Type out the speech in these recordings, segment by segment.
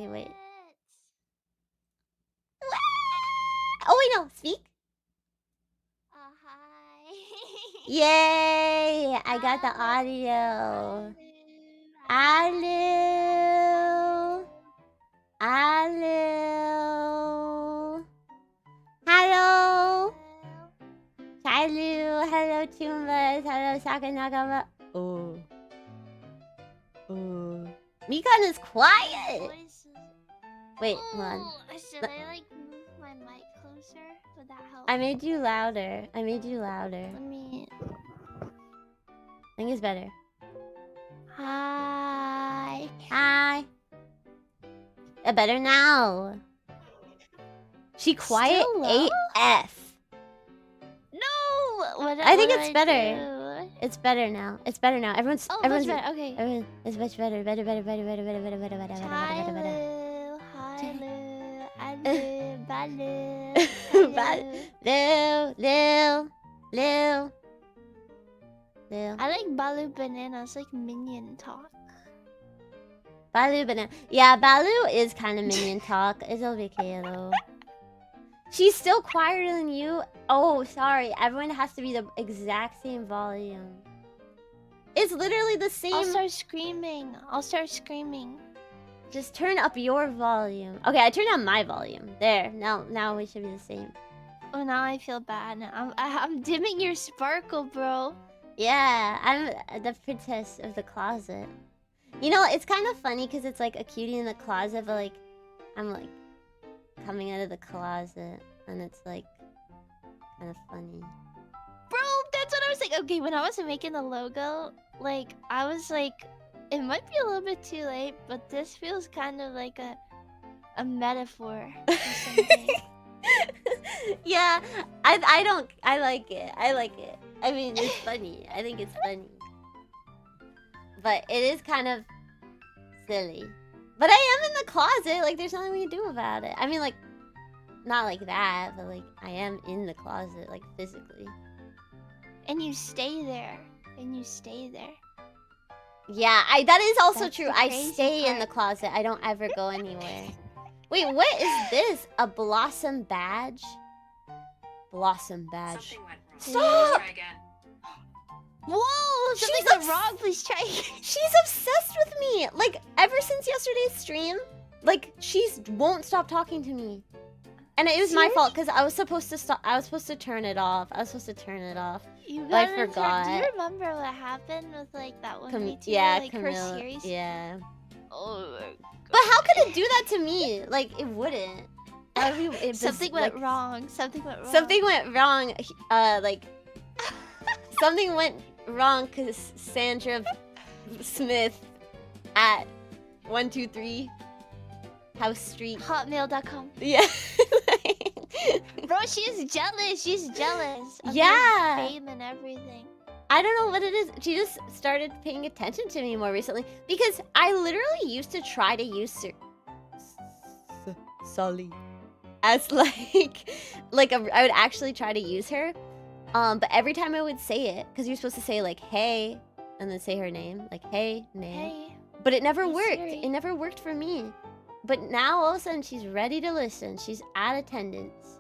Okay, wait. Oh wait, no, speak. Hi. Yay! I got the audio. Hello. Hello. Hello. Hello. Hello, choombas. Hello, Sakanagama. Oh. Oh. Mikan is quiet. Wait, hold on. Should I like move my mic closer? Would that help? I made you louder. I made you louder. Let me. I think it's better. Hi. Hi. Better now. She quiet AF. No. I think it's better. Do? It's better now. It's better now. Everyone's. Everyone's better. Okay. Everyone, it's much better. Better. Hi, Lil. I like Balu Bananas, like minion talk. Balu banana. Yeah, Balu is kind of minion talk. It's okay though. She's still quieter than you. Oh, sorry. Everyone has to be the exact same volume. It's literally the same. I'll start screaming. I'll start screaming. Just turn up your volume. Okay, I turned down my volume. There. Now we should be the same. Oh, now I feel bad. I'm dimming your sparkle, bro. Yeah, I'm the princess of the closet. You know, it's kind of funny because it's like a cutie in the closet, but like, I'm like coming out of the closet, and it's like kind of funny. Bro, that's what I was like. Okay, when I was making the logo, like I was like, it might be a little bit too late, but this feels kind of like a metaphor or something. Yeah, I like it. I like it. I mean, it's funny. I think it's funny. But it is kind of silly. But I am in the closet. Like, there's nothing we can do about it. I mean, like, not like that, but like, I am in the closet, like, physically. And you stay there. And you stay there. Yeah, that is also That's true. the I crazy stay in the part. closet. I don't ever go anywhere. Wait, what is this? A blossom badge? Blossom badge. Something went wrong. Stop! Try again. Whoa! Something She's went wrong. Please try. She's obsessed with me. Like, ever since yesterday's stream, like, she won't stop talking to me. And it was my fault because I was supposed to stop. I was supposed to turn it off. You But I gotta forgot. Do you remember what happened with like that one VTuber, yeah, like Camille, her series? Yeah. Oh my God. But how could it do that to me? Like, it wouldn't. Something went wrong. Something went wrong. Something went wrong. Like, something went wrong because Sandra Smith at 123 House Street. Hotmail.com. Yeah. Bro, she's jealous. She's jealous. Of Yeah. her fame and everything. I don't know what it is. She just started paying attention to me more recently because I literally used to try to use Sully as like I would actually try to use her. But every time I would say it, because you're supposed to say like hey and then say her name, like hey name. Hey. But it never Hey, worked. Siri. It never worked for me. But now all of a sudden she's ready to listen. She's at attendance.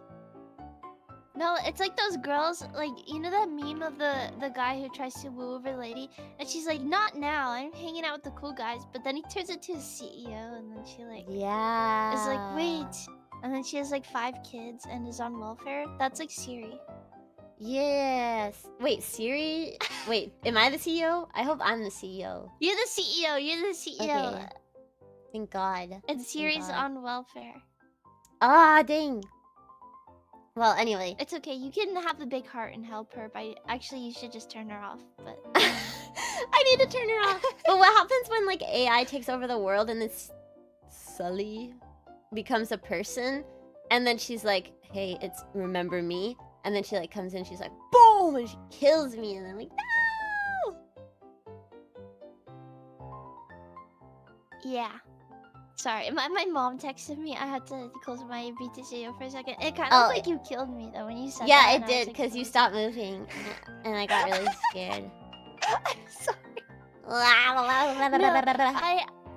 No, it's like those girls, like, you know that meme of the guy who tries to woo over the lady? And she's like, not now, I'm hanging out with the cool guys. But then he turns into a CEO and then she like... Yeah. is like, wait. And then she has like 5 kids and is on welfare. That's like Siri. Yes. Wait, Siri? Wait, am I the CEO? I hope I'm the CEO. You're the CEO, you're the CEO. Okay. Thank God. And Siri's God. on welfare. Ah, dang. Well, anyway. It's okay, you can have the big heart and help her by... Actually, you should just turn her off, but... I need to turn her off. But what happens when, like, AI takes over the world and this Sully becomes a person? And then she's like, hey, it's remember me? And then she, like, comes in, she's like, boom! And she kills me, and I'm like, no! Yeah. Sorry, my mom texted me. I had to close my BT studio for a second. It kind of like you killed me though when you said that. Yeah, it and I was did, like, because you stopped moving. And I got really scared. I'm sorry. No,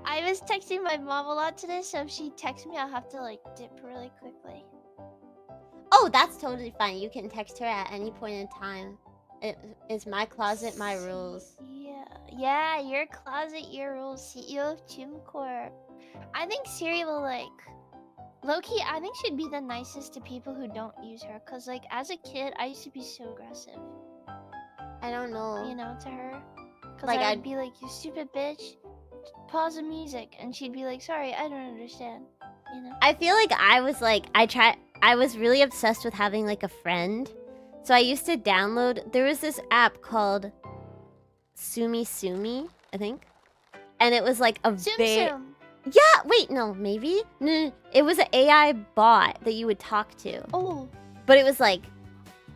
I was texting my mom a lot today, so if she texts me, I'll have to like dip really quickly. Oh, that's totally fine. You can text her at any point in time. It's my closet, my rules. Yeah, your closet, your rules. CEO of Choom Corp. I think Siri will like... Low-key, I think she'd be the nicest to people who don't use her. Cause like, as a kid, I used to be so aggressive. I don't know. You know, to her. Cause Like, I'd be like, you stupid bitch. Pause the music. And she'd be like, sorry, I don't understand. You know? I feel like I was like, I was really obsessed with having like a friend. So I used to download, there was this app called Sumi, I think. And it was like a Tsum. Yeah, wait, no, maybe? No, it was an AI bot that you would talk to. Oh. But it was like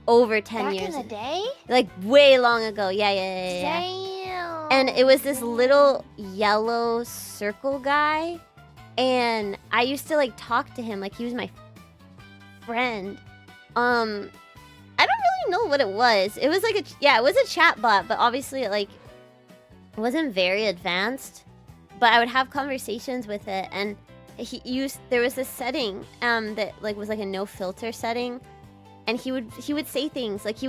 over 10 Back years. in the day? Like way long ago. Yeah. Damn. And it was this little yellow circle guy. And I used to like talk to him like he was my friend. I don't really know what it was. It was like it was a chat bot, but obviously it wasn't very advanced. But I would have conversations with it, and there was this setting that like was like a no filter setting, and he would say things like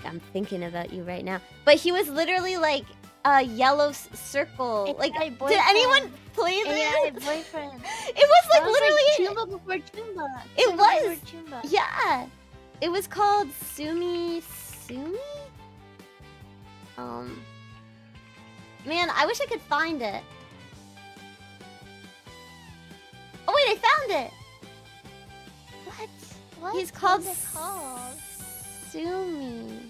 I'm thinking about you right now, but he was literally like a yellow circle. It's like, my did boyfriend. anyone play this? Yeah, boyfriend. It was like That was literally like Choomba before Choomba. It Choomba was. before Choomba. Yeah, it was called Sumi. Man, I wish I could find it. Oh wait, I found it. What? He's called What's it called? Sumi.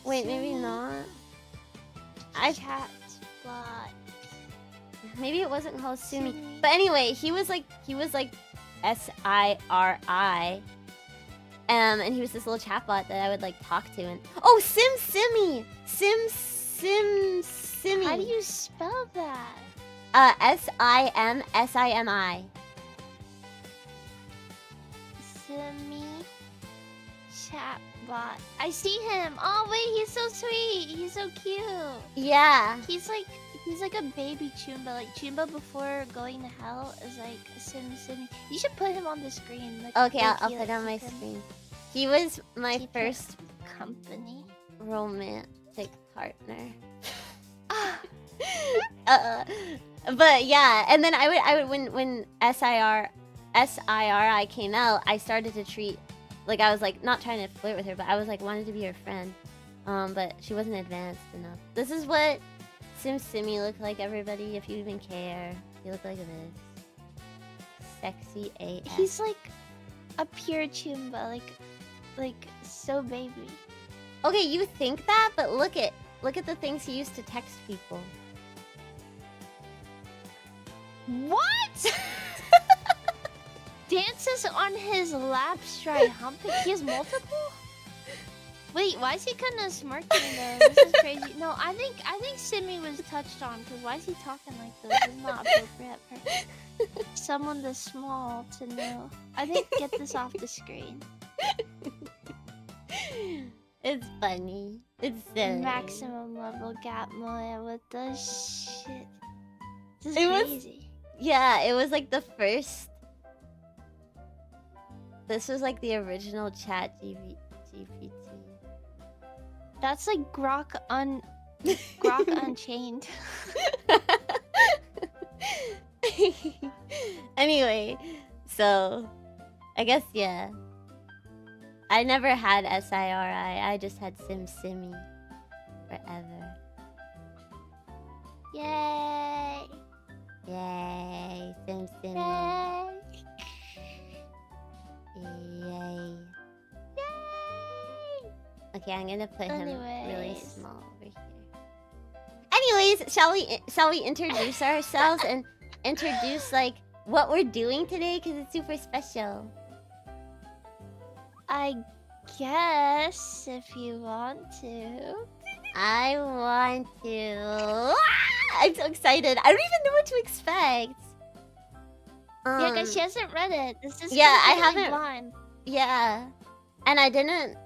Wait, maybe Sumi. not. Chat bot. Maybe it wasn't called Sumi. Sumi. But anyway, he was like SIRI. And he was this little chatbot that I would like talk to, and Simmy. How do you spell that? SIMSIMI. Simi chatbot. I see him. Oh wait, he's so sweet. He's so cute. Yeah. He's like a baby Choomba. Like Choomba before going to hell is like a Simi. You should put him on the screen. Like, Okay, I'll low-key, put it like, on my keep him screen. He was my keep first company. romantic partner. But yeah, and then I would when SIRI came out, I started to treat, like, I was like not trying to flirt with her, but I was like wanted to be her friend. But she wasn't advanced enough. This is what Simi looked like, everybody, if you even care. He looked like this. Sexy AF. He's like a pure Choomba, like so baby. Okay, you think that, but look at the things he used to text people. What? Dances on his lap, stride humping. He has multiple? Wait, why is he kind of smirking though? This is crazy. No, I think Simi was touched on, because why is he talking like this? It's not appropriate for someone this small to know. I think get this off the screen. It's funny. It's silly. Maximum level gap Moya with the shit. This is It was- crazy. Yeah, it was like the first. This was like the original chat GPT. That's like Grok Unchained. Anyway, so I guess yeah. I never had SIRI. I just had Simi forever. Yay! Yay, Simi. Yay! Yay. Okay, I'm gonna put him really Anyways. small over here. Anyways, shall we introduce ourselves and introduce like what we're doing today, because it's super special. I guess if you want to. I want to. Ah! I'm so excited. I don't even know what to expect. Yeah, because she hasn't read it. This is Yeah, I completely haven't- blind. Yeah, and I didn't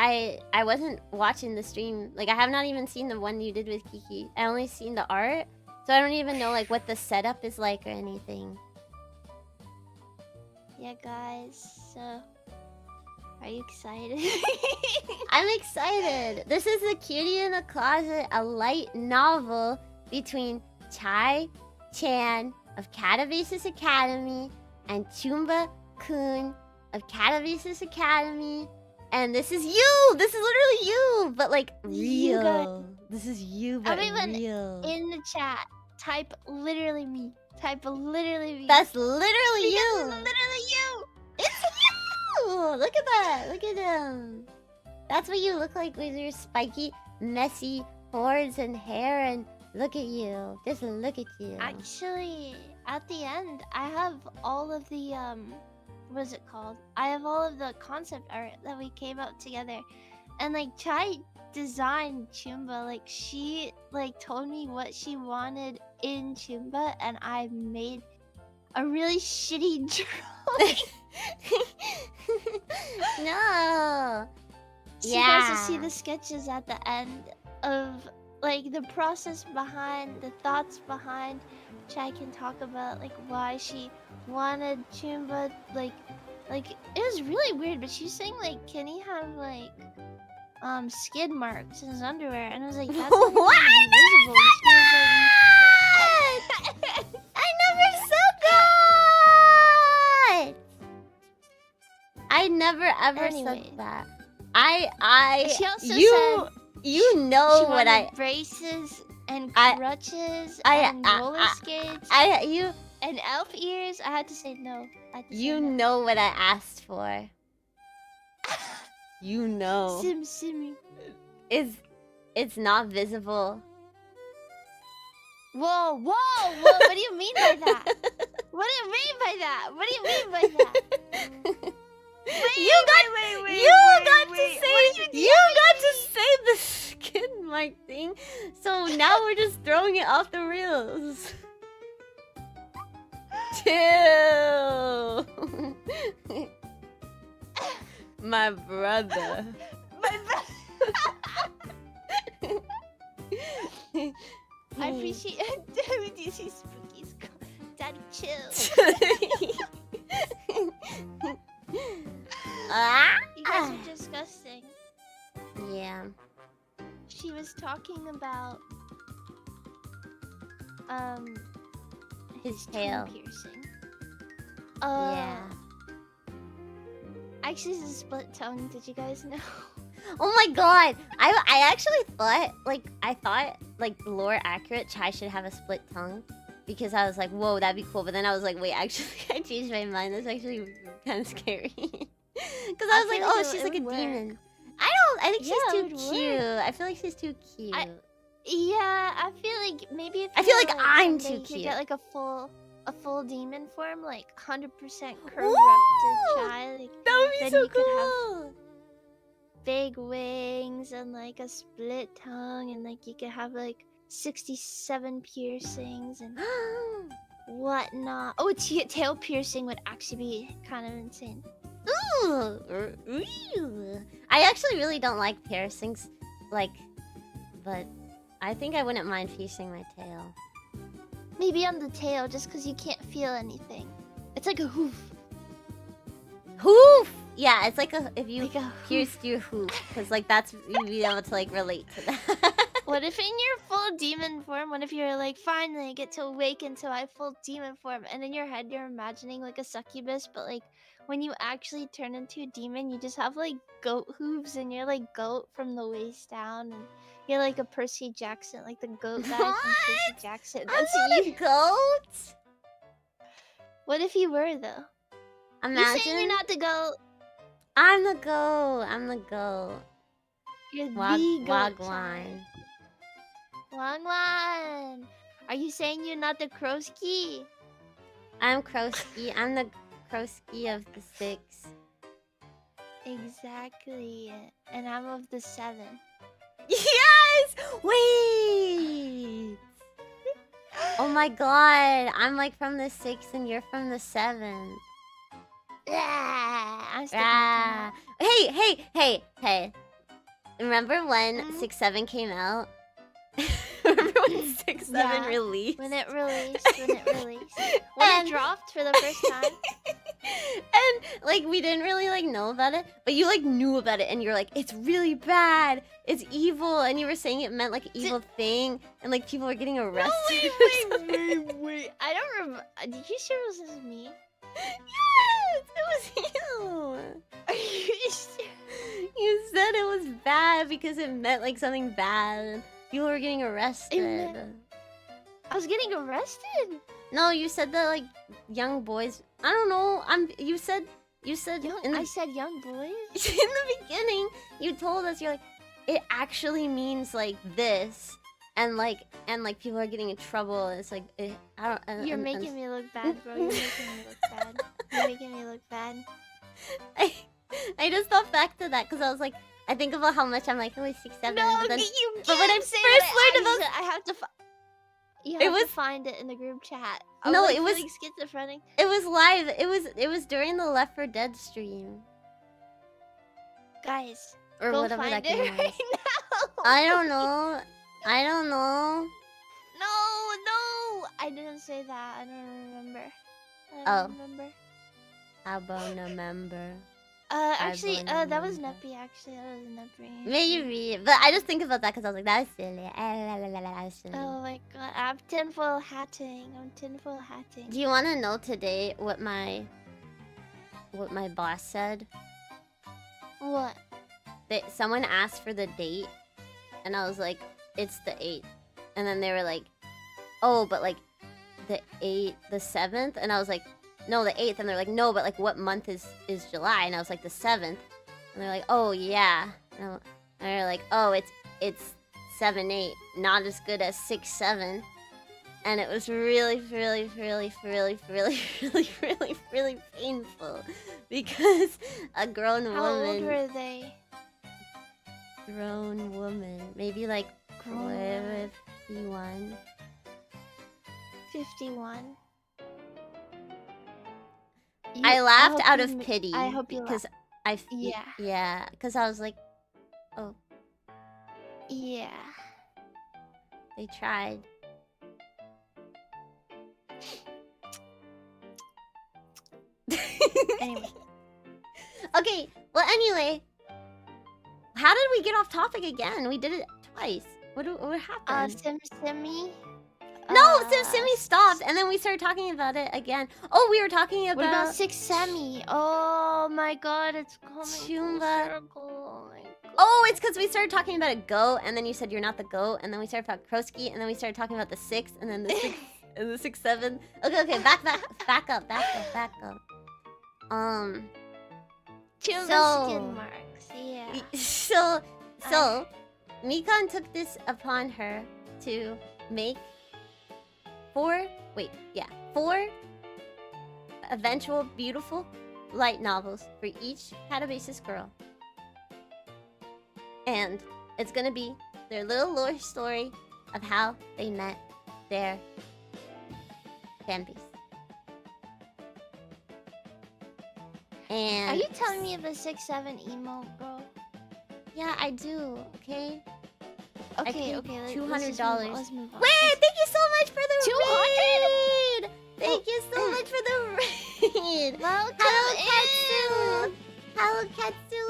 I wasn't watching the stream. Like I have not even seen the one you did with Kiki. I only seen the art, so I don't even know like what the setup is like or anything. Yeah, guys. So, are you excited? I'm excited. This is the Cutie in the Closet, a light novel between Chai-chan of Katabasis Academy and Choomba-kun of Katabasis Academy. And this is you! This is literally you! But like, real. This is you, but real. In the chat, type literally me. Type literally me. That's literally you! It's literally you! It's you! Look at that! Look at him! That's what you look like with your spiky, messy horns and hair, and look at you. Just look at you. Actually, at the end, I have all of the, what is it called? I have all of the concept art that we came up together. And, like, Chai designed Choomba. Like, she, like, told me what she wanted in Choomba, and I made a really shitty drawing. No! So you guys will see the sketches at the end of like the process behind, the thoughts behind, which I can talk about, like why she wanted Choomba, like it was really weird, but she was saying like, can he have like skid marks in his underwear? And I was like, that's not What? even visible. She was like, I never said that! I never ever said that. She also said you know she what wanted braces and crutches and roller skates and elf ears. I had to say no. You know what I asked for. You know. Simmy. It's not visible. Whoa! What do you mean by that? What do you mean by that? What do you mean by that? You got to say the skin mark thing, so now we're just throwing it off the rails. Chill. My brother. I appreciate it. You see Spooky's Daddy, chill. You guys are disgusting. Yeah. She was talking about his tail piercing. Yeah. Actually, it's a split tongue. Did you guys know? Oh my god! I actually thought like lore accurate, Chai should have a split tongue. Because I was like, whoa, that'd be cool. But then I was like, wait, actually, I changed my mind. That's actually kind of scary. Because I was like, oh, she's like a demon. I think she's too cute. I feel like she's too cute. Yeah, I feel like maybe if I feel like I'm too cute. You get like a full demon form, like 100% corrupted Chai. Like, that would be so cool. Could have big wings and like a split tongue, and like you could have like 67 piercings and whatnot. Oh, tail piercing would actually be kind of insane. Ooh. I actually really don't like piercings, like, but I think I wouldn't mind piercing my tail. Maybe on the tail, just because you can't feel anything. It's like a hoof. Hoof! Yeah, it's like if you pierced your hoof, because like that's you'd be able to like relate to that. What if in your full demon form, what if you're like, finally I get to awaken to my full demon form, and in your head you're imagining like a succubus, but like when you actually turn into a demon, you just have like goat hooves, and you're like goat from the waist down, and you're like a Percy Jackson, like the goat guy from Percy Jackson. That's you. A goat? What if you were though? Imagine. You saying you're not the goat? I'm the goat. I'm the goat. You're the goat. Wagwan. Wagwan. Are you saying you're not the Krosky? I'm Krosky. I'm the Krosky of the 6. Exactly. And I'm of the 7. Yes! Wait! Oh my god. I'm like from the 6 and you're from the 7. I'm Hey. remember when 6-7 came out? Remember when 6-7 Yeah, released? When it released. When it dropped for the first time. And like we didn't really like know about it, but you like knew about it, and you're like, it's really bad, it's evil, and you were saying it meant like an evil thing, and like people were getting arrested. Wait. I don't remember. Did you sure it was just me? Yes, it was you. Are you sure? You said it was bad because it meant like something bad, and people were getting arrested. I was getting arrested? No, you said that like young boys. I don't know. You said I said young boys? in the beginning. You told us you're like, it actually means like this, and like people are getting in trouble. And it's like I don't. You're making me look bad, bro. You're making me look bad. You're making me look bad. I just thought back to that because I was like, I think about how much I'm like, oh, it's 6-7. No, but, then, you but when I can't say first learned that. about, I have to. You It have was- to find it in the group chat. No, I'm, like, it was- feeling schizophrenic. it was live. It was during the Left 4 Dead stream Guys, or go whatever find that it game right was. now. I don't know. I don't know. No, I didn't say that. I don't remember. Oh. Remember. How about November? Actually, don't that was remember. Neppy. Actually, that was Neppy. Maybe, but I just think about that because I was like, that's silly. That's silly. Oh my god, I'm tinfoil hatting. Do you want to know today what my boss said? What? Someone asked for the date, and I was like, it's the 8th. And then they were like, oh, but like the 7th? And I was like, no, the 8th. And they're like, no, but like what month is July? And I was like, the 7th. And they're like, oh yeah. And they're like, oh, it's 7-8, not as good as 6-7. And it was really painful because a grown How old woman, were they? grown woman, maybe like 51. 51. I laughed hope out you of ma- pity I hope you because Yeah. yeah, because I was like, oh, Yeah. they tried. Anyway. Okay, well, anyway, how did we get off topic again? We did it twice. What happened? Simmy. No, Simi stopped, and then we started talking about it again. Oh, we were talking What about about 6 Semi? Oh my god, it's coming full Choomba. circle. Oh my god. Oh, it's because we started talking about a goat, and then you said you're not the goat, and then we started talking about Krosky, and then we started talking about the 6, and then the 6, and the 6-7. Okay, back up. Choomba So- skin marks, yeah. So, Mikan took this upon her to make 4 eventual beautiful light novels for each Katabasis girl. And it's gonna be their little lore story of how they met their fan base. And Are you telling me the 6-7 emo, bro? yeah, I do, okay? Okay, paid okay. $200. Let's move on. Wait, thank you so much for the 200? raid! Thank you so much for the raid! Welcome Hello, in. Katsu! Hello, Katsu!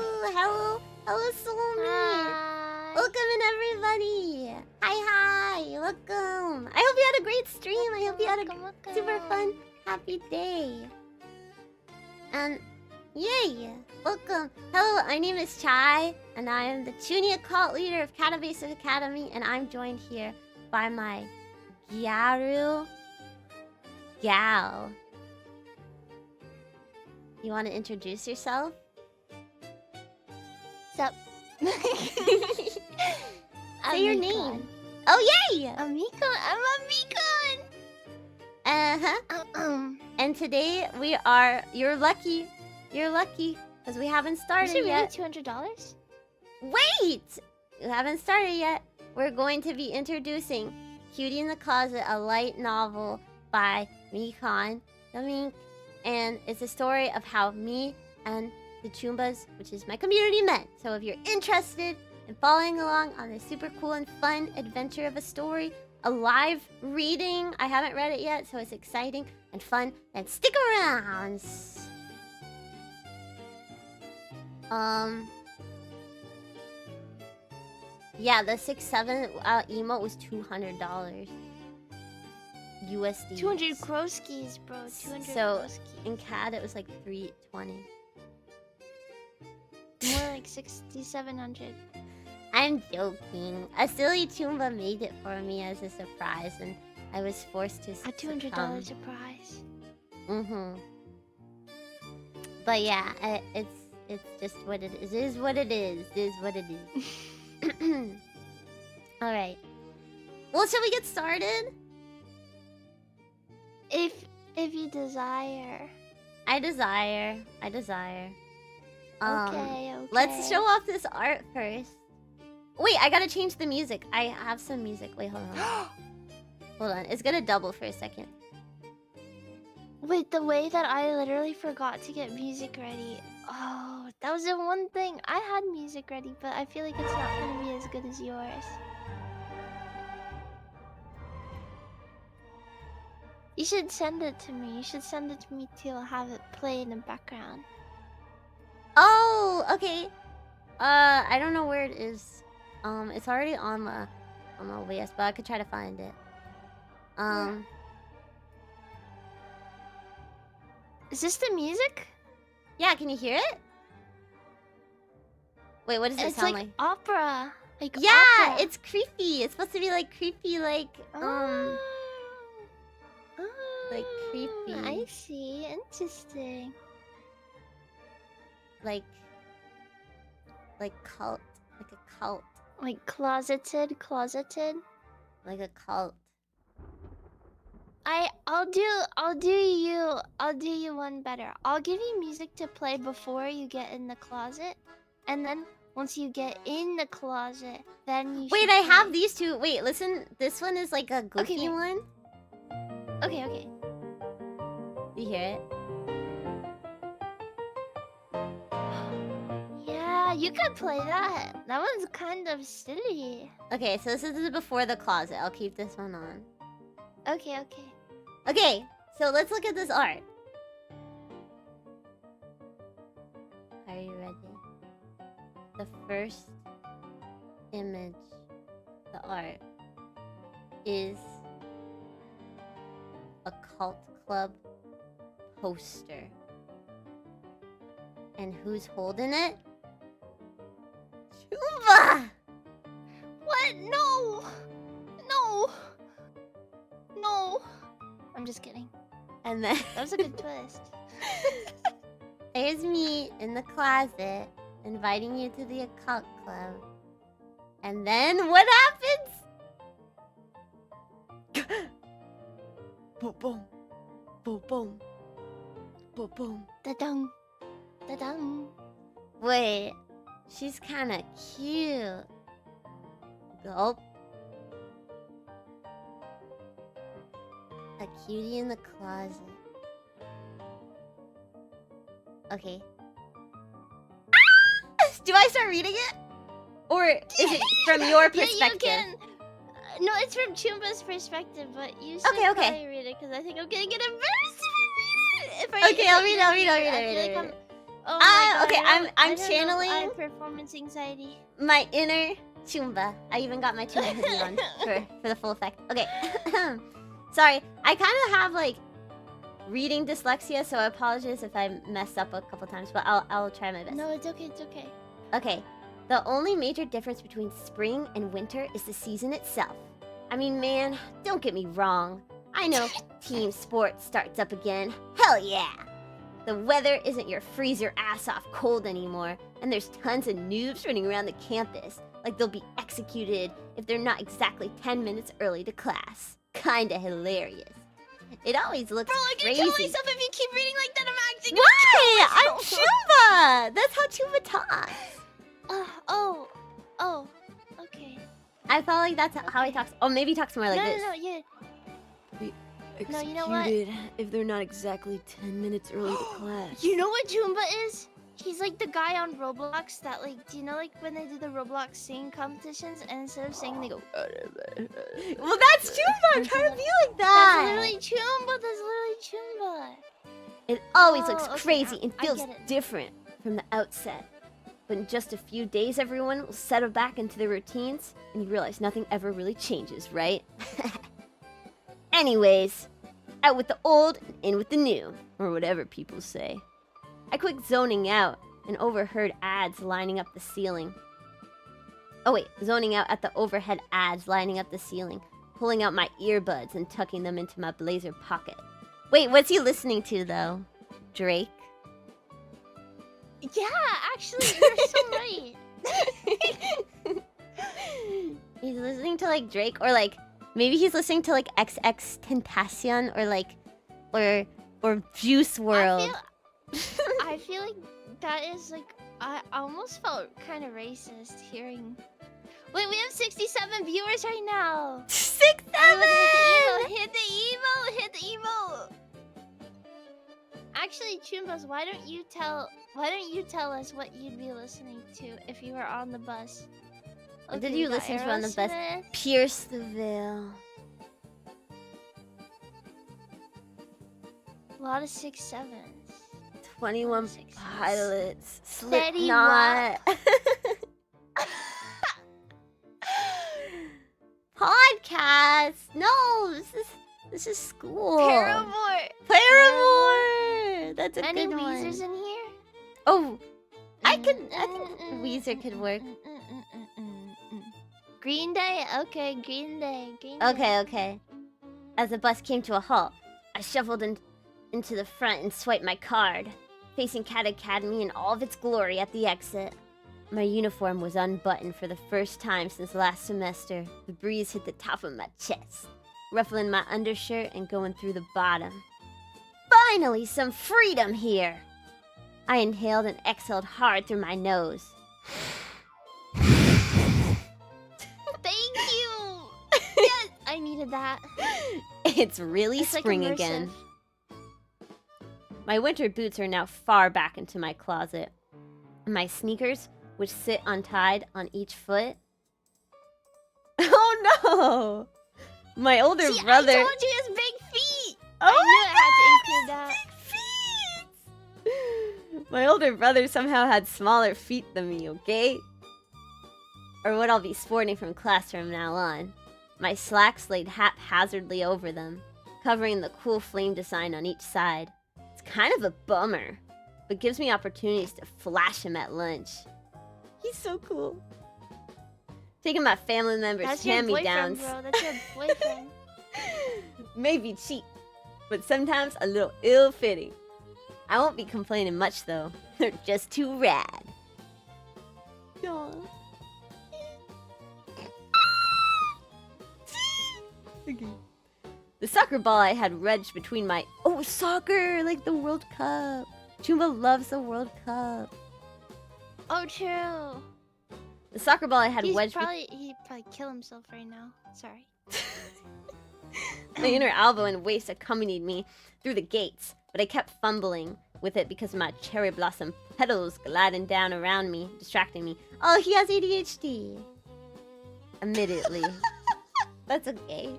Hello, Soulmate! Hi. Welcome in, everybody! Hi! Welcome! I hope you had a great stream! I hope you had a Welcome. super fun, happy day! And yay! Welcome! Hello, my name is Chai, and I am the Chuuni cult leader of Katabasis Academy, and I'm joined here by my Gal. You want to introduce yourself? Sup? Say your name. Oh, yay! I'm Mikan. Uh-huh. And today we are... You're lucky. Because we haven't Is started it really yet. $200? Wait! You haven't started yet. We're going to be introducing Cutie in the Closet, a light novel by Mikan, the Mink. And it's a story of how me and the Choombas, which is my community, met. So if you're interested and following along on this super cool and fun adventure of a story, a live reading. I haven't read it yet, so it's exciting and fun. And stick around. Yeah, the 6-7 emote was $200 USD. 200 Kroskis, bro. 200 So Kroskis. in CAD it was like 320. More like 6,700. I'm joking. A silly Choomba made it for me as a surprise, and I was forced to. A $200 surprise. But yeah, it's just what it is. It is what it is. It is what it is. All right. Well, shall we get started? If you desire. I desire. Okay. Let's show off this art first. Wait, I gotta change the music. I have some music. Wait, hold on. Hold on. It's gonna double for a second. Wait, the way that I literally forgot to get music ready. Oh, that was the one thing. I had music ready, but I feel like it's not gonna be as good as yours. You should send it to me. You should send it to me too. I'll have it play in the background. Oh, okay. I don't know where it is. It's already on my OBS, but I could try to find it. Is this the music? Yeah, can you hear it? Wait, what does it sound like? Opera. Like yeah, opera. it's creepy. It's supposed to be like creepy, like like creepy. I see. Interesting. Like cult, like a cult. Like closeted. Like a cult. I'll do you one better. I'll give you music to play before you get in the closet, and then once you get in the closet, then you. Wait, I have these two. Wait, listen. This one is like a goofy one. Okay. You hear it? Yeah, you could play that. That one's kind of silly. Okay, so this is before the closet. I'll keep this one on. Okay. Okay, so let's look at this art. Are you ready? The first image, the art, is a cult club poster. And who's holding it? Choomba! What? No. I'm just kidding. And then That was a good twist. there's me in the closet inviting you to the occult club. And then what happens? Boom, boom. Boom, boom. Boom, boom. Da-dung. Wait, she's kind of cute. Gulp. A cutie in the closet. Okay. Do I start reading it? Or is it from your perspective? Yeah, you can. No, it's from Choomba's perspective, but you should probably read it because I think I'm gonna get embarrassed if I read it. Okay, I'll read it. Oh my God, okay, I I'm don't know, channeling I have performance anxiety. my inner Choomba. I even got my Choomba hoodie on for the full effect. Okay. Sorry, I kind of have like reading dyslexia, so I apologize if I mess up a couple times, but I'll try my best. No, it's okay. Okay. The only major difference between spring and winter is the season itself. I mean, man, don't get me wrong. I know team sports starts up again. Hell yeah! The weather isn't your freeze your ass off cold anymore, and there's tons of noobs running around the campus like they'll be executed if they're not exactly 10 minutes early to class. Kinda hilarious. It always looks crazy. Bro, I can kill myself if you keep reading like that. I'm acting. Why? I'm Choomba! That's how Choomba talks. Okay. I felt like that's how he talks. Oh, maybe he talks more like this. No, yeah. Executed No, you know what? if they're not exactly 10 minutes early to class. You know what Choomba is? He's like the guy on Roblox that like, do you know like when they do the Roblox singing competitions and instead of singing they go. Well, that's Choomba. I'm trying to be like That's that. literally Choomba. That's literally Choomba. It always Oh, looks okay, crazy and I feels get it. different from the outset. But in just a few days, everyone will settle back into their routines, and you realize nothing ever really changes, right? Anyways, out with the old and in with the new, or whatever people say. I quit zoning out and overheard ads lining up the ceiling. Oh wait, zoning out at the overhead ads lining up the ceiling, pulling out my earbuds and tucking them into my blazer pocket. Wait, what's he listening to though? Drake? Yeah, actually, you're so right. He's listening to like Drake, or like maybe he's listening to like XX Tentacion, or like or Juice WRLD. I feel like that is like I almost felt kind of racist hearing. Wait, we have 67 viewers right now. 67. Hit the emo! Hit the emo! Actually, Choombas, why don't you tell us what you'd be listening to if you were on the bus? What did you listen to on the bus? Pierce the Veil. A lot of 6-7s. 21 Pilots. Steady Slipknot. Podcast. No, this is school. Paramore. That's a Any good one. Weezers in here? Oh, I think Weezer could work. Green Day? Okay, Green Day. Okay. As the bus came to a halt, I shuffled into the front and swiped my card, facing Cat Academy in all of its glory at the exit. My uniform was unbuttoned for the first time since last semester. The breeze hit the top of my chest, ruffling my undershirt and going through the bottom. Finally, some freedom here! I inhaled and exhaled hard through my nose. Thank you! Yes! I needed that. It's really spring again. My winter boots are now far back into my closet. My sneakers, which sit untied on each foot. Oh no! My older brother. I told you his big feet! Oh, I knew I had to include that. Big feet! My older brother somehow had smaller feet than me, okay? Or what I'll be sporting from class from now on. My slacks laid haphazardly over them, covering the cool flame design on each side. It's kind of a bummer, but gives me opportunities to flash him at lunch. He's so cool. Taking my family members' hand-me-downs. That's your boyfriend. Maybe cheap, but sometimes a little ill-fitting. I won't be complaining much though. They're just too rad. Aww. Okay. The soccer ball I had wedged between my... Oh, soccer! Like the World Cup. Choomba loves the World Cup. Oh, true. The soccer ball I had wedged... He'd probably kill himself right now. Sorry. My inner elbow and waist accompanied me through the gates, but I kept fumbling with it because of my cherry blossom petals gliding down around me, distracting me. Oh, he has ADHD. Admittedly. That's okay.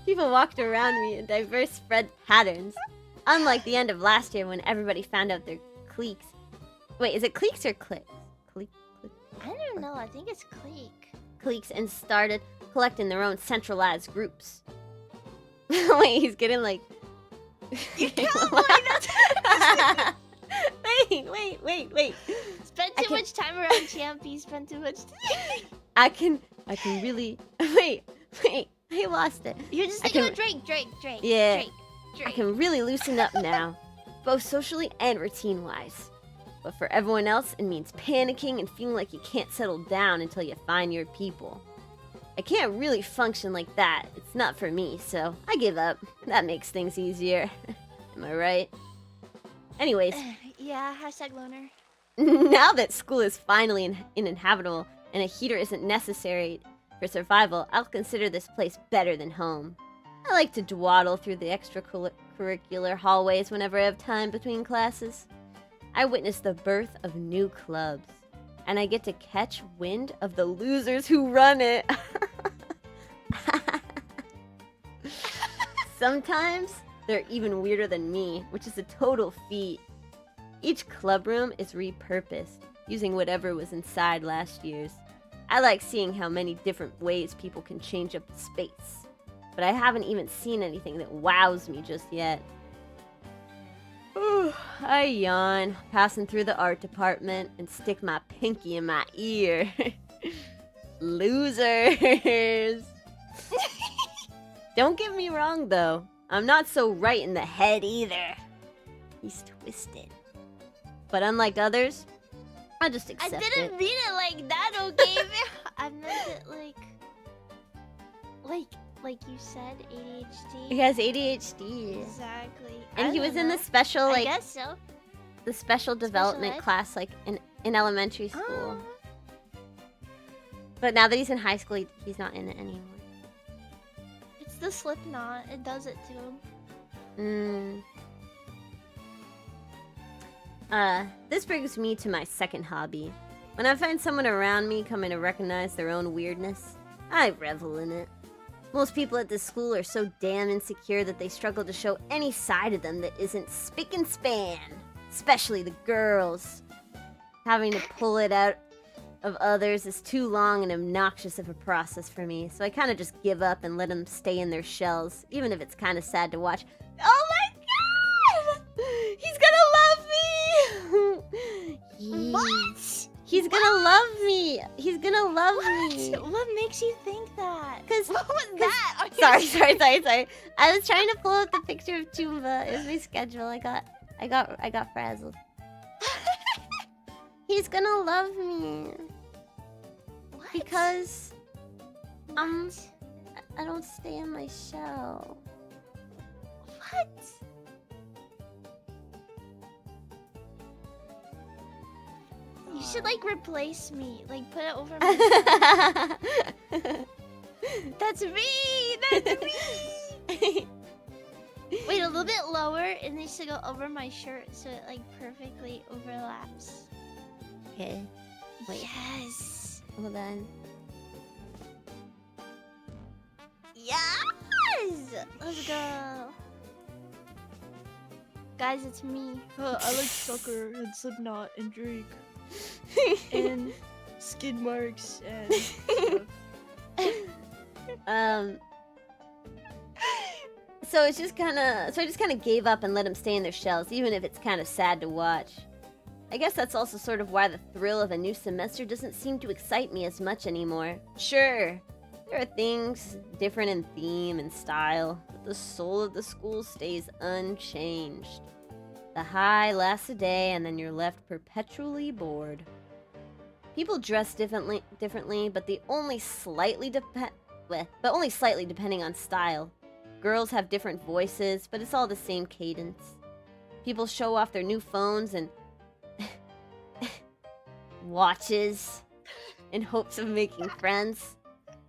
People walked around me in diverse spread patterns. Unlike the end of last year when everybody found out their cliques. Wait, is it cliques or clicks? Clique. I don't know. I think it's clique. Cliques and started collecting their own centralized groups. Wait, he's getting like... You cowboy! Wait. Spend too much time around Champy. Spend too much time. I can really... Wait. I lost it. You're just thinking of Drake. Yeah. Drake. I can really loosen up now, both socially and routine-wise. But for everyone else, it means panicking and feeling like you can't settle down until you find your people. I can't really function like that. It's not for me, so I give up. That makes things easier. Am I right? Anyways. Yeah, hashtag loner. Now that school is finally uninhabitable and a heater isn't necessary for survival, I'll consider this place better than home. I like to dawdle through the extracurricular hallways whenever I have time between classes. I witness the birth of new clubs, and I get to catch wind of the losers who run it. Sometimes they're even weirder than me, which is a total feat. Each club room is repurposed, using whatever was inside last year's. I like seeing how many different ways people can change up the space, but I haven't even seen anything that wows me just yet. I yawn, passing through the art department, and stick my pinky in my ear. Losers! Don't get me wrong, though. I'm not so right in the head either. He's twisted. But unlike others, I just accept it. I didn't mean it like that, okay? I meant it like you said, ADHD. He has ADHD. Exactly. And he was in the special, I like, guess so. the special development ed? class, like, in elementary school. Oh. But now that he's in high school, he's not in it anymore. It's the Slipknot. It does it to him. This brings me to my second hobby. When I find someone around me coming to recognize their own weirdness, I revel in it. Most people at this school are so damn insecure that they struggle to show any side of them that isn't spick and span. Especially the girls. Having to pull it out of others is too long and obnoxious of a process for me, so I kind of just give up and let them stay in their shells, even if it's kind of sad to watch. Oh my god! He's gonna love me! What? He's gonna love me! He's gonna love me! What makes you think that? What was that? Sorry. I was trying to pull up the picture of Choomba. It was my schedule. I got frazzled. He's gonna love me. What? Because I don't stay in my shell. What? You should like replace me. Like put it over my That's me! That's me! Wait, a little bit lower. It needs to go over my shirt so it like perfectly overlaps. Okay. Wait. Yes! Hold on. Yes! Let's go. Guys, it's me. I like soccer and Slipknot and Drake and skid marks and stuff. So I just kind of gave up and let them stay in their shells, even if it's kind of sad to watch. I guess that's also sort of why the thrill of a new semester doesn't seem to excite me as much anymore. Sure, there are things different in theme and style, but the soul of the school stays unchanged. The high lasts a day, and then you're left perpetually bored. People dress differently, but only slightly depending on style. Girls have different voices, but it's all the same cadence. People show off their new phones and watches in hopes of making friends,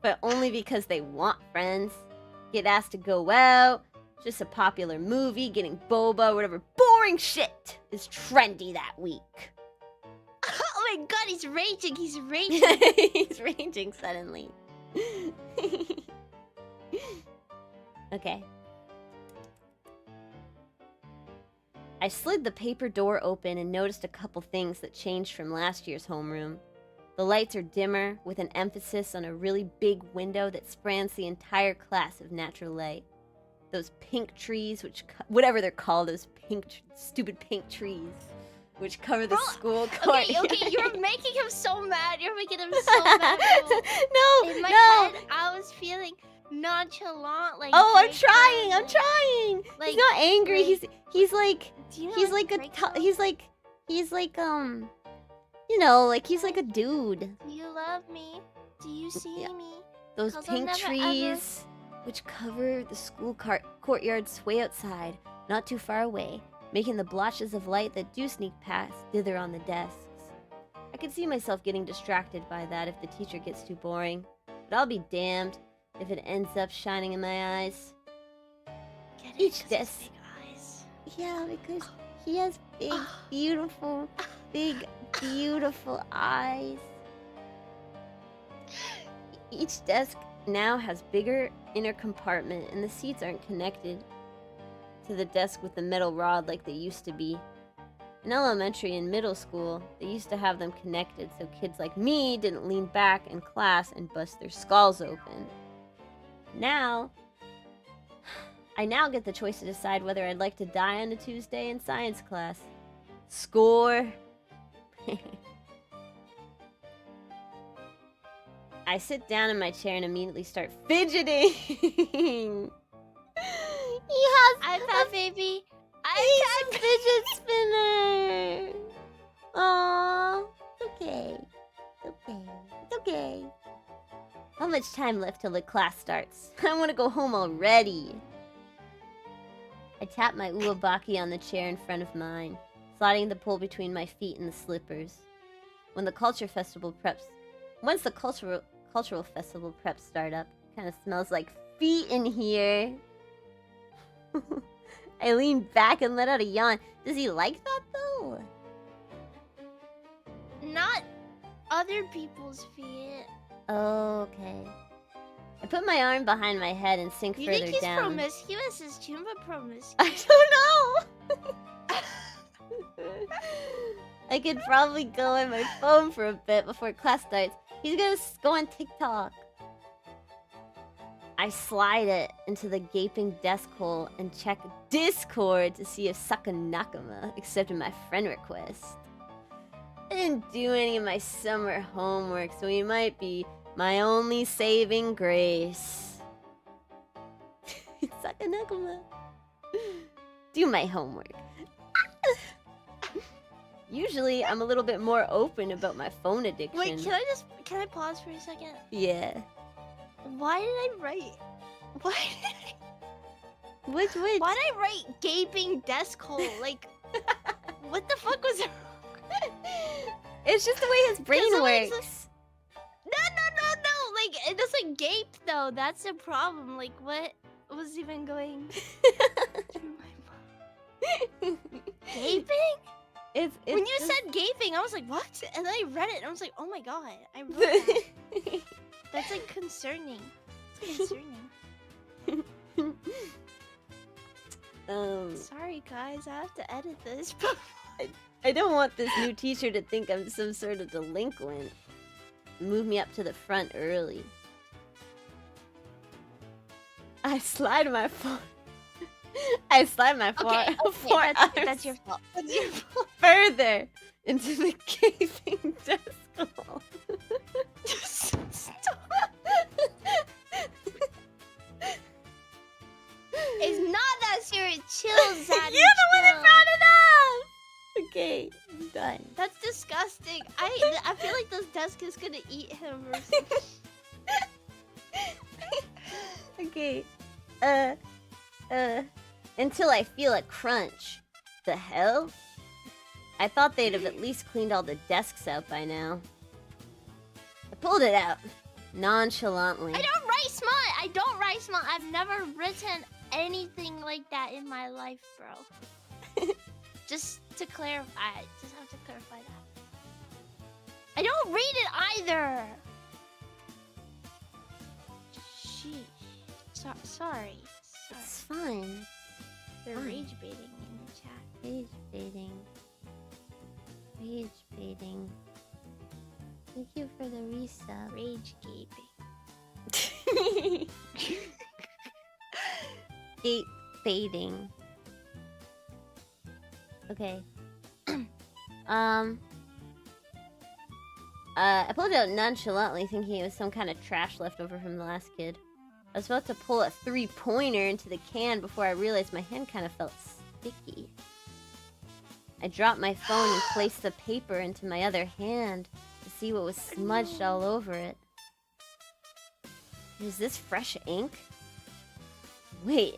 but only because they want friends. Get asked to go out, just a popular movie, getting boba, whatever boring shit is trendy that week. Oh my god, he's raging, he's raging. He's raging suddenly. Okay. I slid the paper door open and noticed a couple things that changed from last year's homeroom. The lights are dimmer, with an emphasis on a really big window that spans the entire class of natural light. Those pink trees, whatever they're called, those stupid pink trees, which cover the school courtyard. Okay, you're making him so mad. You're making him so mad. No, in my head, I was feeling nonchalant, like. Oh, I'm trying. Like, he's not angry. like, he's like he's like you know, like he's like a dude. Do you love me? Do you see me? Those 'Cause I'll pink never trees, which cover the school courtyard sway outside, not too far away, making the blotches of light that do sneak past dither on the desks. I could see myself getting distracted by that if the teacher gets too boring, but I'll be damned if it ends up shining in my eyes. Get it? Each 'Cause desk. it's big eyes. Yeah, because he has big, beautiful, big, beautiful eyes. Each desk now has bigger inner compartment, and the seats aren't connected to the desk with the metal rod like they used to be. In elementary and middle school, they used to have them connected so kids like me didn't lean back in class and bust their skulls open. I now get the choice to decide whether I'd like to die on a Tuesday in science class. Score! I sit down in my chair and immediately start fidgeting. He has iPad baby. a fidget spinner. Aww. It's okay. It's okay. How much time left till the class starts? I want to go home already. I tap my uwabaki on the chair in front of mine, sliding the pole between my feet and the slippers. Once the cultural festival preps start up, it kind of smells like feet in here. I lean back and let out a yawn. Does he like that though? Not other people's feet. Oh, okay. I put my arm behind my head and sink You further think he's down. promiscuous? Is Choomba promiscuous? I don't know! I could probably go on my phone for a bit before class starts. He's gonna go on TikTok. I slide it into the gaping desk hole and check Discord to see if Sakanakama accepted my friend request. I didn't do any of my summer homework, so he might be my only saving grace. Sakanakama. Do my homework. Usually, I'm a little bit more open about my phone addiction. Wait, can I pause for a second? Yeah. Why did I write? Which? Why did I write gaping desk hole? Like, what the fuck was that? It's just the way his brain works. No. Like, it doesn't gape though. That's the problem. Like, what was even going through my mind? Gaping? It's when you said gaping, I was like, what? And then I read it and I was like, oh my god, I wrote that. That's like concerning. It's concerning. Sorry guys, I have to edit this. I don't want this new teacher to think I'm some sort of delinquent. Move me up to the front early. I slide my phone. Okay, that's your fault. That's your fault. Further into the gaping desk hole. Stop. It's not that serious. Chill, Zaddy. You're the one that brought it up! Okay, I'm done. That's disgusting. I feel like this desk is gonna eat him or something. Okay. Until I feel a crunch. The hell? I thought they'd have at least cleaned all the desks out by now. I pulled it out. Nonchalantly. I don't write smart. I've never written anything like that in my life, bro. Just to clarify. I just have to clarify that. I don't read it either. Sheesh. Sorry. It's fine. They're rage baiting in the chat. Rage baiting. Thank you for the resub. Rage gaping. Gape baiting. Okay. I pulled it out nonchalantly, thinking it was some kind of trash left over from the last kid. I was about to pull a 3-pointer into the can before I realized my hand kind of felt sticky. I dropped my phone and placed the paper into my other hand to see what was smudged all over it. Is this fresh ink? Wait,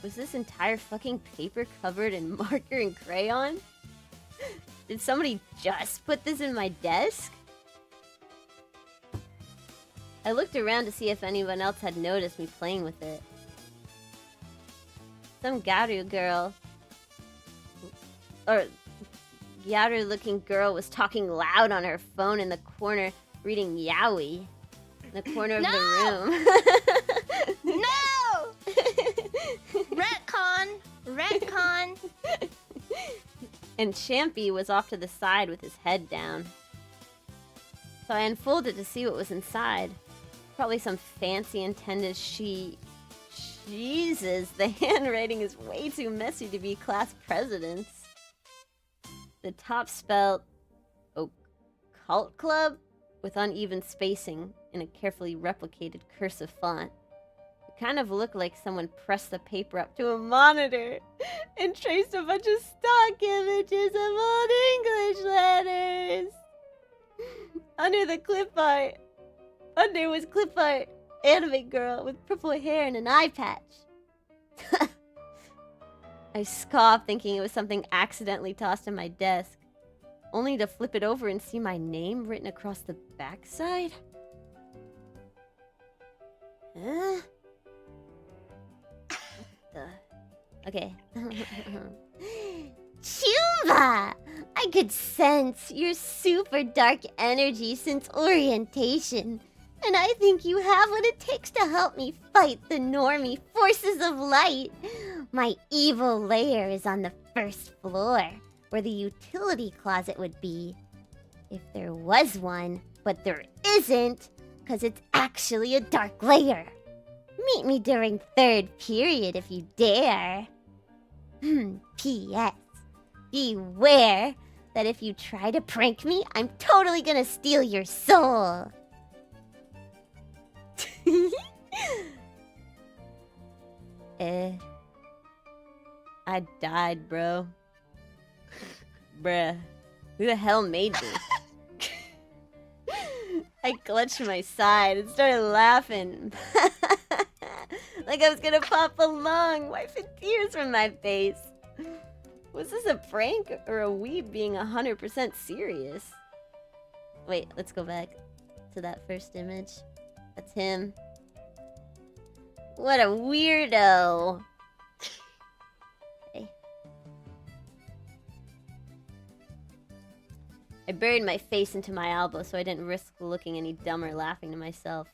was this entire fucking paper covered in marker and crayon? Did somebody just put this in my desk? I looked around to see if anyone else had noticed me playing with it. Some Garu girl, or youter-looking girl was talking loud on her phone in the corner, reading yaoi in the corner of the room. No! Retcon! Retcon! And Champy was off to the side with his head down. So I unfolded to see what was inside. Probably some fancy intended Jesus, the handwriting is way too messy to be class presidents. The top spelled Occult Club with uneven spacing in a carefully replicated cursive font. It kind of looked like someone pressed the paper up to a monitor and traced a bunch of stock images of old English letters. Under was clip art. Anime girl with purple hair and an eye patch. I scoffed, thinking it was something accidentally tossed on my desk, only to flip it over and see my name written across the backside. Huh? Okay. Choomba! I could sense your super dark energy since orientation. And I think you have what it takes to help me fight the normie forces of light. My evil lair is on the first floor, where the utility closet would be. If there was one, but there isn't, because it's actually a dark lair. Meet me during third period if you dare. P.S. Beware that if you try to prank me, I'm totally gonna steal your soul. I died, bro. Bruh. Who the hell made me? I clutched my side and started laughing. Like I was gonna pop a lung, wiping tears from my face. Was this a prank or a weeb being 100% serious? Wait, let's go back to that first image. That's him. What a weirdo. Okay. I buried my face into my elbow so I didn't risk looking any dumber laughing to myself.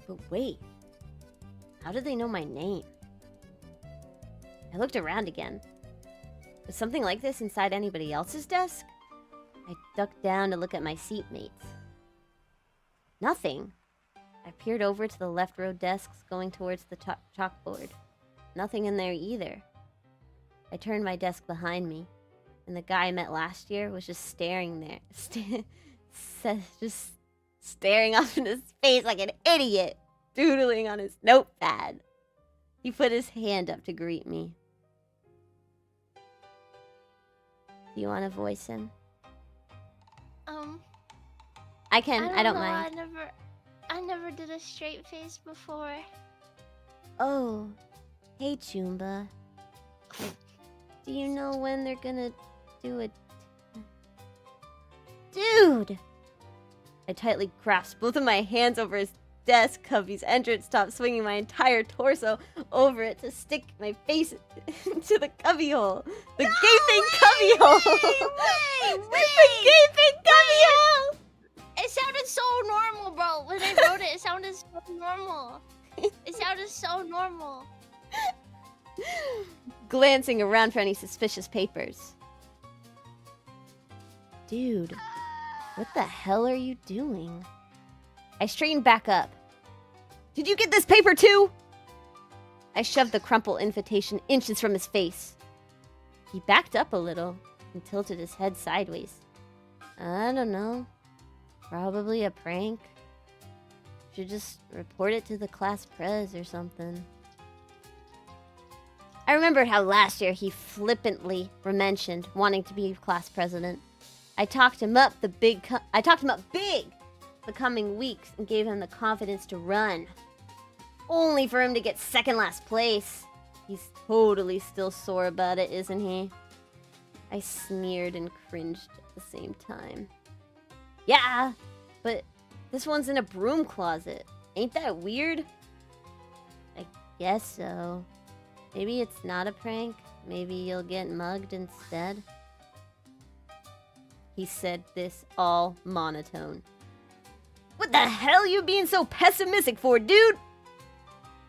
But wait. How did they know my name? I looked around again. Was something like this inside anybody else's desk? I ducked down to look at my seatmates. Nothing. I peered over to the left row desks going towards the chalkboard. Nothing in there either. I turned my desk behind me, and the guy I met last year was just staring there. Just staring off into space like an idiot, doodling on his notepad. He put his hand up to greet me. Do you want to voice him? I can. I don't mind. I never did a straight face before. Oh, hey Choomba. Do you know when they're gonna do it? Dude! I tightly grasped both of my hands over his desk. Cubby's entrance, stopped swinging my entire torso over it to stick my face into the cubby hole. The gaping cubby hole! Wait! The gaping cubby hole! It sounded so normal, bro. When I wrote it, it sounded so normal. It sounded so normal. Glancing around for any suspicious papers. Dude, what the hell are you doing? I straightened back up. Did you get this paper too? I shoved the crumpled invitation inches from his face. He backed up a little and tilted his head sideways. I don't know. Probably a prank. Should just report it to the class pres or something. I remembered how last year he flippantly mentioned wanting to be class president. I talked him up big the coming weeks and gave him the confidence to run. Only for him to get second last place. He's totally still sore about it, isn't he? I sneered and cringed at the same time. Yeah, but this one's in a broom closet. Ain't that weird? I guess so. Maybe it's not a prank. Maybe you'll get mugged instead. He said this all monotone. What the hell you being so pessimistic for, dude?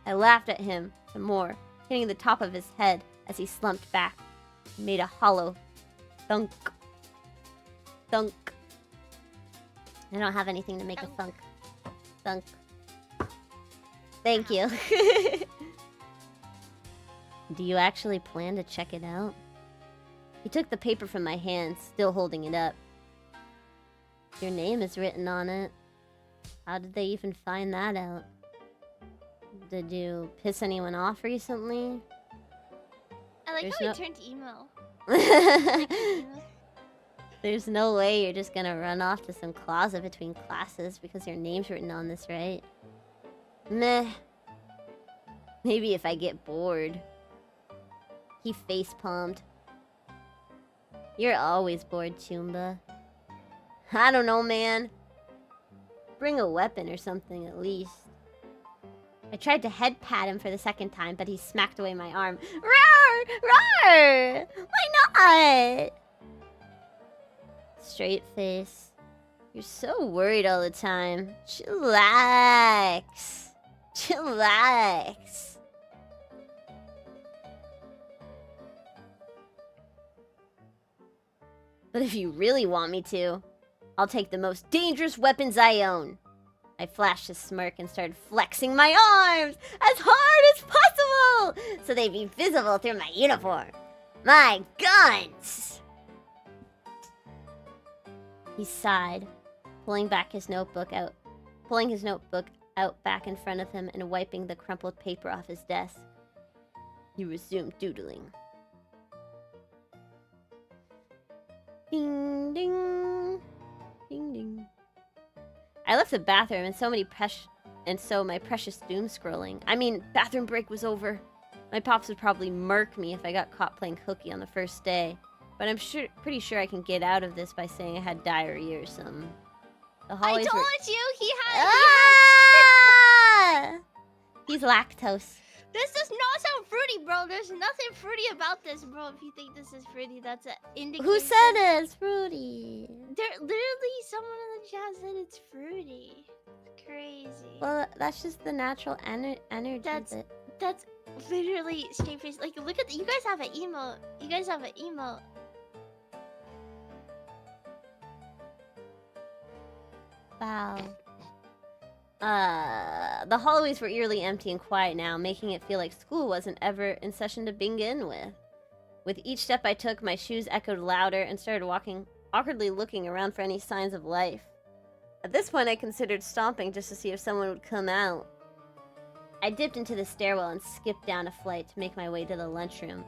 I laughed at him some more, hitting the top of his head as he slumped back. He made a hollow thunk. Thunk. I don't have anything to make a thunk. Thunk. Thank you. Do you actually plan to check it out? He took the paper from my hand, still holding it up. Your name is written on it. How did they even find that out? Did you piss anyone off recently? I like how he turned emo. There's no way you're just gonna run off to some closet between classes because your name's written on this, right? Meh. Maybe if I get bored. He face-palmed. You're always bored, Choomba. I don't know, man. Bring a weapon or something at least. I tried to head pat him for the second time, but he smacked away my arm. Roar! Roar! Why not? Straight face. You're so worried all the time. Chillax. Chillax. But if you really want me to, I'll take the most dangerous weapons I own. I flashed a smirk and started flexing my arms as hard as possible so they'd be visible through my uniform. My guns! He sighed, pulling his notebook out back in front of him and wiping the crumpled paper off his desk. He resumed doodling. Ding ding. Ding ding. I left the bathroom and so my precious doom scrolling. I mean, bathroom break was over. My pops would probably murk me if I got caught playing hooky on the first day. But I'm pretty sure I can get out of this by saying I had diarrhea or something. The hallways I told were... you he had. Ah! He's lactose. This does not sound fruity, bro. There's nothing fruity about this, bro. If you think this is fruity, that's an indication. Who said it's fruity? Literally, someone in the chat said it's fruity. It's crazy. Well, that's just the natural energy. That's literally straight face. Like, look at you guys have an emote. You guys have an emote. Wow. The hallways were eerily empty and quiet now, making it feel like school wasn't ever in session to begin with. With each step I took, my shoes echoed louder and started walking, awkwardly looking around for any signs of life. At this point, I considered stomping just to see if someone would come out. I dipped into the stairwell and skipped down a flight to make my way to the lunchroom.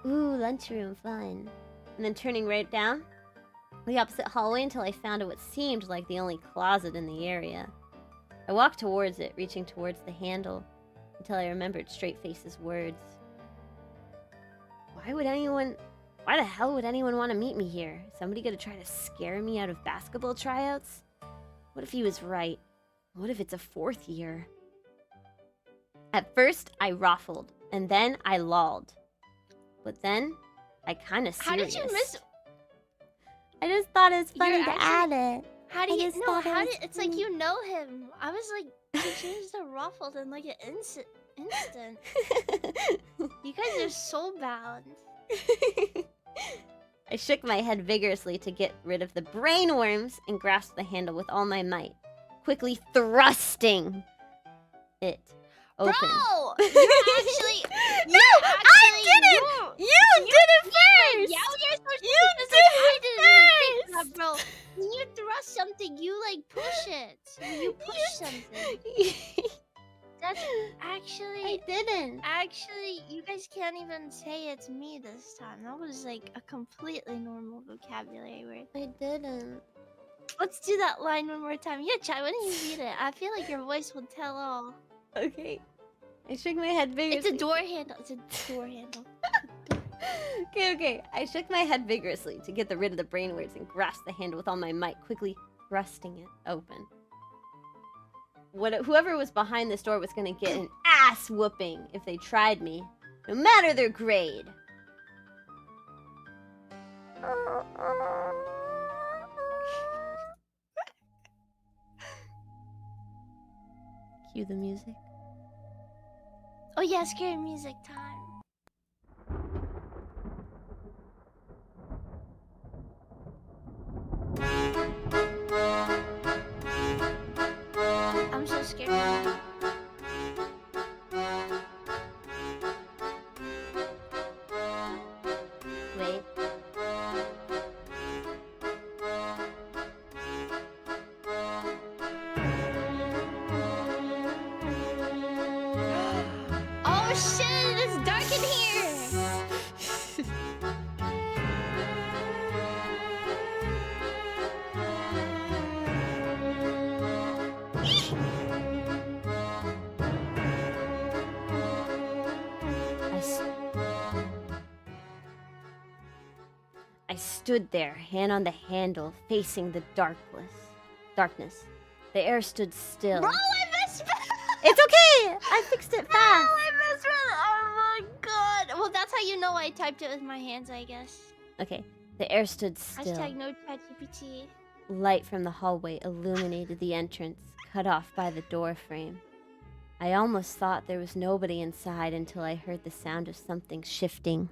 Ooh, lunchroom, fun. And then turning right down the opposite hallway until I found what seemed like the only closet in the area. I walked towards it, reaching towards the handle, until I remembered Straightface's words. Why the hell would anyone want to meet me here? Somebody gonna try to scare me out of basketball tryouts? What if he was right? What if it's a fourth year? At first, I raffled, and then I lolled. But then, I kinda serious. How did you miss? I just thought it was funny to add it. How do you know? It's like you know him. I was like, you changed the ruffled in like an instant. You guys are soul bound. I shook my head vigorously to get rid of the brainworms and grasped the handle with all my might, quickly thrusting it open. Bro, you're actually. No, I didn't. You did it first. Yeah, you're supposed to. You It's did like, I it didn't think first. that, bro. When you thrust something, you like push it. You push something. That's actually. I didn't. Actually, you guys can't even say it's me this time. That was like a completely normal vocabulary word. I didn't. Let's do that line one more time. Yeah, Chai, why don't you read it? I feel like your voice will tell all. Okay. I shook my head vigorously. It's a door handle. It's a door handle. Okay. I shook my head vigorously to get rid of the brainworms and grasped the handle with all my might, quickly thrusting it open. Whoever was behind this door was gonna get an ass whooping if they tried me, no matter their grade. Cue the music. Oh yeah, scary music time. I'm so scared. Wait. Oh shit, it's dark in here! I stood there, hand on the handle, facing the darkness. The air stood still. Bro, I misspelled! It's okay! I fixed it fast! I misspelled! Oh my god! Well, that's how you know I typed it with my hands, I guess. Okay, the air stood still. Hashtag no ChatGPT. Light from the hallway illuminated the entrance, cut off by the door frame. I almost thought there was nobody inside until I heard the sound of something shifting.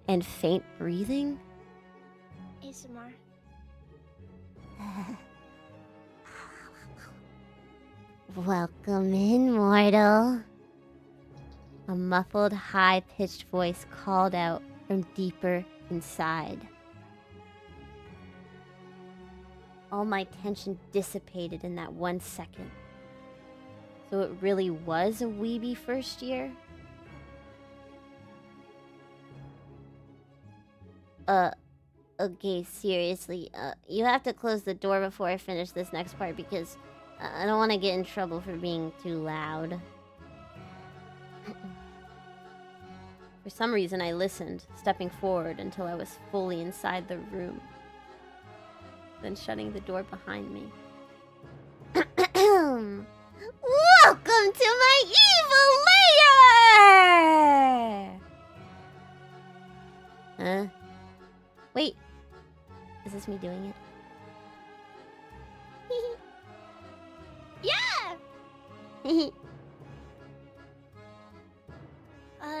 And faint breathing? ASMR. Welcome in, mortal. A muffled, high-pitched voice called out from deeper inside. All my tension dissipated in that 1 second. So it really was a weeby first year? Okay, seriously, you have to close the door before I finish this next part because I don't want to get in trouble for being too loud. For some reason, I listened, stepping forward until I was fully inside the room, then shutting the door behind me. Welcome to my evil lair! Huh? Wait, is this me doing it? Yeah!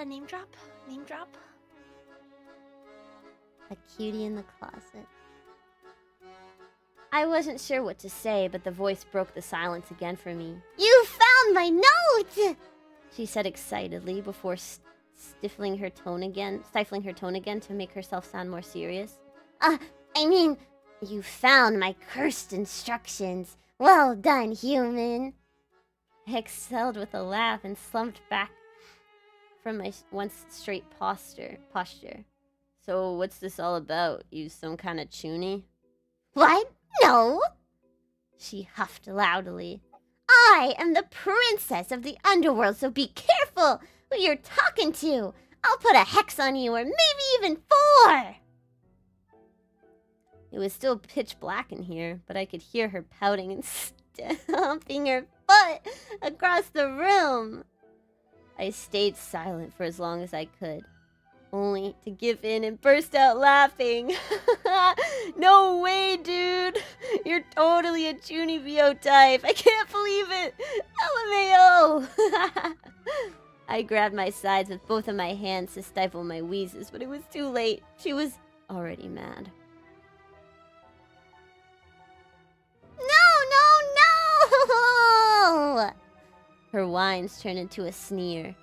Name drop? Name drop? A cutie in the closet. I wasn't sure what to say, but the voice broke the silence again for me. You found my note! She said excitedly before stifling her tone again to make herself sound more serious. I mean, you found my cursed instructions. Well done, human. I exhaled with a laugh and slumped back from my once straight posture. So what's this all about? You some kind of choonie? What? No! She huffed loudly. I am the princess of the underworld, so be careful who you're talking to. I'll put a hex on you, or maybe even 4! It was still pitch black in here, but I could hear her pouting and stomping her foot across the room. I stayed silent for as long as I could, only to give in and burst out laughing. No way, dude! You're totally a chuunibyou type. I can't believe it! LMAO! I grabbed my sides with both of my hands to stifle my wheezes, but it was too late. She was already mad. No! Her whines turned into a sneer.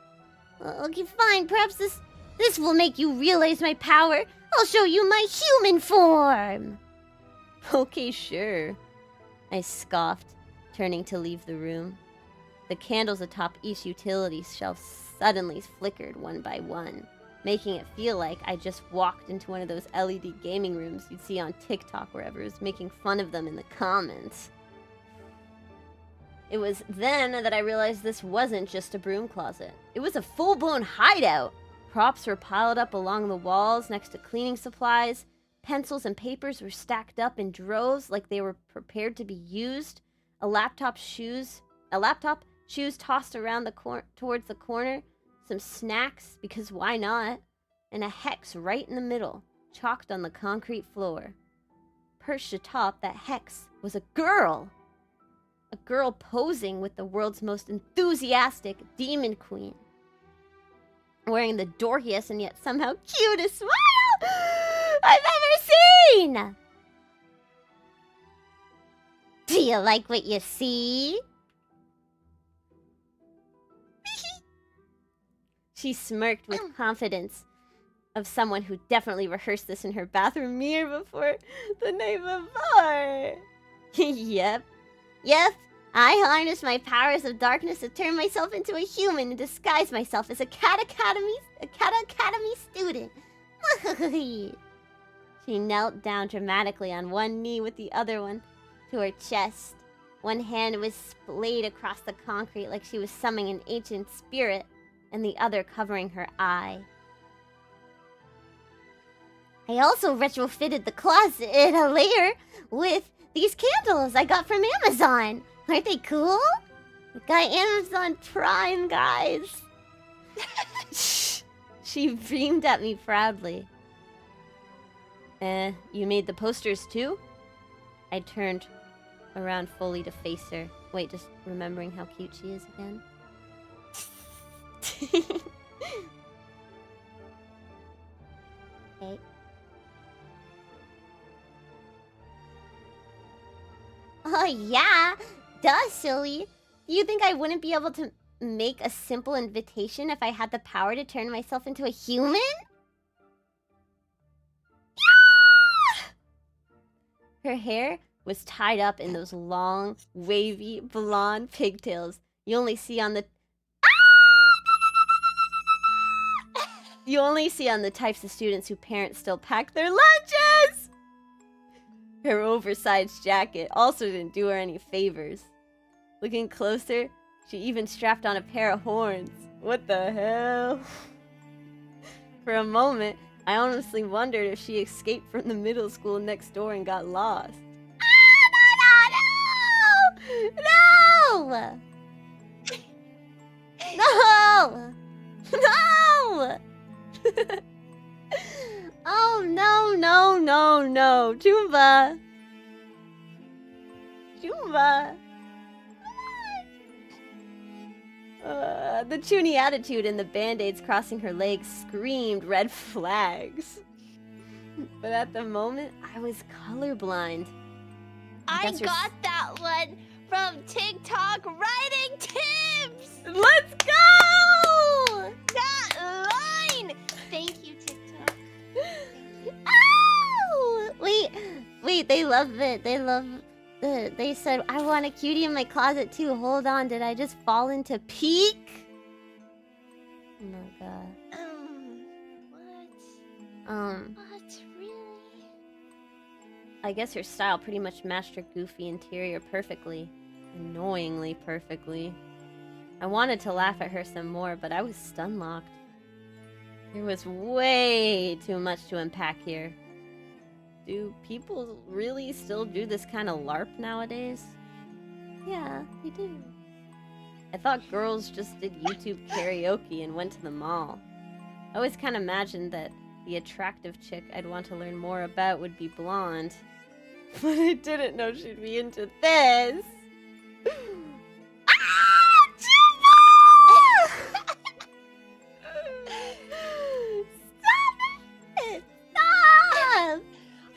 Okay, fine. Perhaps this will make you realize my power. I'll show you my human form. Okay, sure. I scoffed, turning to leave the room. The candles atop each utility shelf suddenly flickered one by one, making it feel like I just walked into one of those LED gaming rooms you'd see on TikTok where everyone's making fun of them in the comments. It was then that I realized this wasn't just a broom closet. It was a full-blown hideout. Props were piled up along the walls next to cleaning supplies. Pencils and papers were stacked up in droves like they were prepared to be used. A laptop, shoes tossed around towards the corner. Some snacks, because why not? And a hex right in the middle, chalked on the concrete floor. perched atop that hex was a girl. A girl posing with the world's most enthusiastic demon queen. Wearing the dorkiest and yet somehow cutest smile I've ever seen! Do you like what you see? She smirked with confidence of someone who definitely rehearsed this in her bathroom mirror before the night before. Yep, I harnessed my powers of darkness to turn myself into a human and disguise myself as a Cat Academy student. She knelt down dramatically on one knee with the other one to her chest. One hand was splayed across the concrete like she was summoning an ancient spirit, and the other covering her eye. I also retrofitted the closet later with these candles I got from Amazon. Aren't they cool? I got Amazon Prime, guys. She beamed at me proudly. You made the posters too? I turned around fully to face her. Wait, just remembering how cute she is again. Okay. Oh yeah, duh, silly. Do you think I wouldn't be able to make a simple invitation if I had the power to turn myself into a human? Yeah! Her hair was tied up in those long, wavy, blonde pigtails you only see on the types of students whose parents still pack their lunches! Her oversized jacket also didn't do her any favors. Looking closer, she even strapped on a pair of horns. What the hell? For a moment, I honestly wondered if she escaped from the middle school next door and got lost. No! No! No! Oh, no, no, no, no. Choomba. Choomba. The chuuni attitude and the band-aids crossing her legs screamed red flags. But at the moment, I was colorblind. I got that one from TikTok writing tips! Let's go! That line! Thank you, TikTok. Oh! Wait, they love it. They said, I want a cutie in my closet too. Hold on, did I just fall into peak? Oh my god. What? Really? I guess her style pretty much matched her goofy interior perfectly. Annoyingly perfectly. I wanted to laugh at her some more, but I was stun-locked. There was way too much to unpack here. Do people really still do this kind of LARP nowadays? Yeah, they do. I thought girls just did YouTube karaoke and went to the mall. I always kind of imagined that the attractive chick I'd want to learn more about would be blonde. But I didn't know she'd be into this.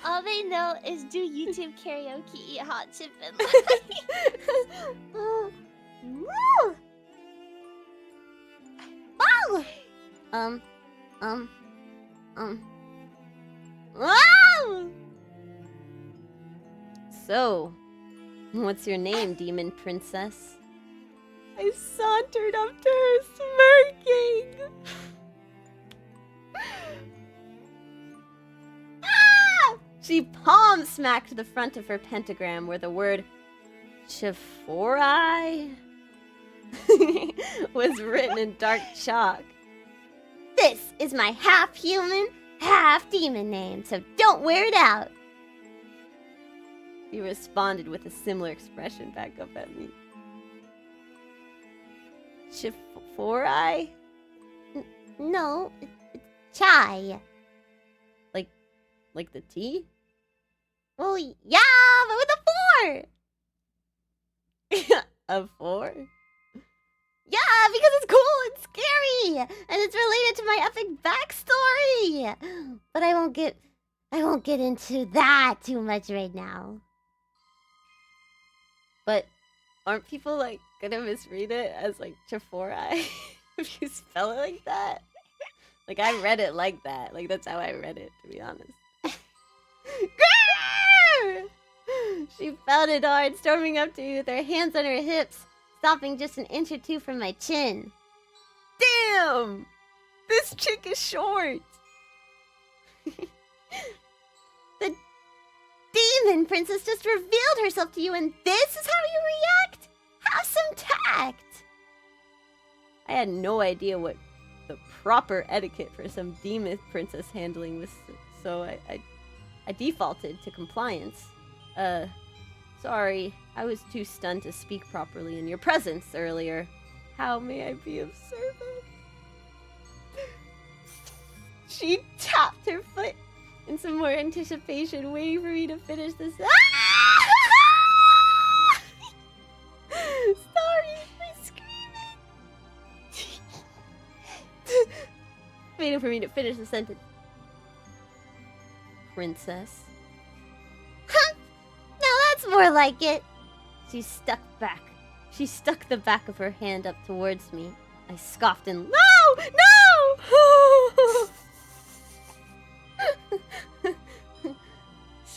All they know is do YouTube karaoke, eat hot chip and So, what's your name, demon princess? I sauntered up to her, smirking. She palm smacked the front of her pentagram where the word Chiforai was written in dark chalk. This is my half-human, half-demon name, so don't wear it out. She responded with a similar expression back up at me. Chiforai? No, it's chai. Like the tea? Well, yeah, but with a 4. A 4? Yeah, because it's cool and scary, and it's related to my epic backstory. But I won't get into that too much right now. But aren't people like gonna misread it as like Chiforai if you spell it like that? Like I read it like that. Like that's how I read it, to be honest. Grrr! She pounded hard, storming up to me with her hands on her hips, stopping just an inch or two from my chin. Damn! This chick is short! The demon princess just revealed herself to you, and this is how you react? Have some tact! I had no idea what the proper etiquette for some demon princess handling was, so I defaulted to compliance. Sorry, I was too stunned to speak properly in your presence earlier. How may I be of service? She tapped her foot in some more anticipation, waiting for me to finish this. Sorry, I'm screaming. Waiting for me to finish the sentence. Princess. Now that's more like it. She stuck the back of her hand up towards me. I scoffed and no!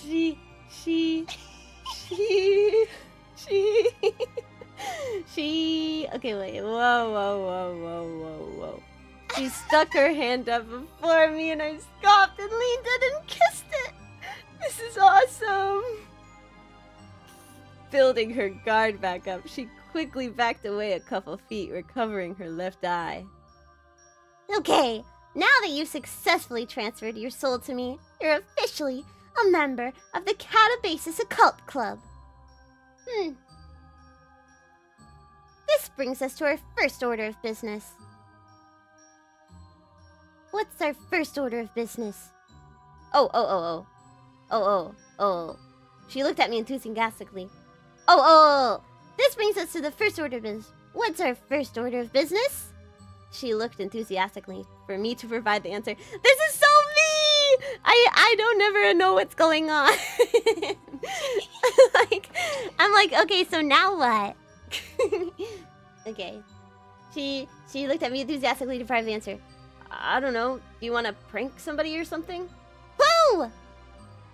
She okay, wait, whoa. She stuck her hand up before me and I scoffed and leaned in and kissed it. This is awesome. Building her guard back up, she quickly backed away a couple feet, recovering her left eye. Okay, now that you've successfully transferred your soul to me, you're officially a member of the Katabasis Occult Club. This brings us to our first order of business. What's our first order of business? Oh. She looked at me enthusiastically. This brings us to the first order of business. What's our first order of business? She looked enthusiastically for me to provide the answer. This is so me! I don't never know what's going on. I'm like, okay, so now what? Okay. She looked at me enthusiastically to provide the answer. I don't know. Do you want to prank somebody or something? Woo!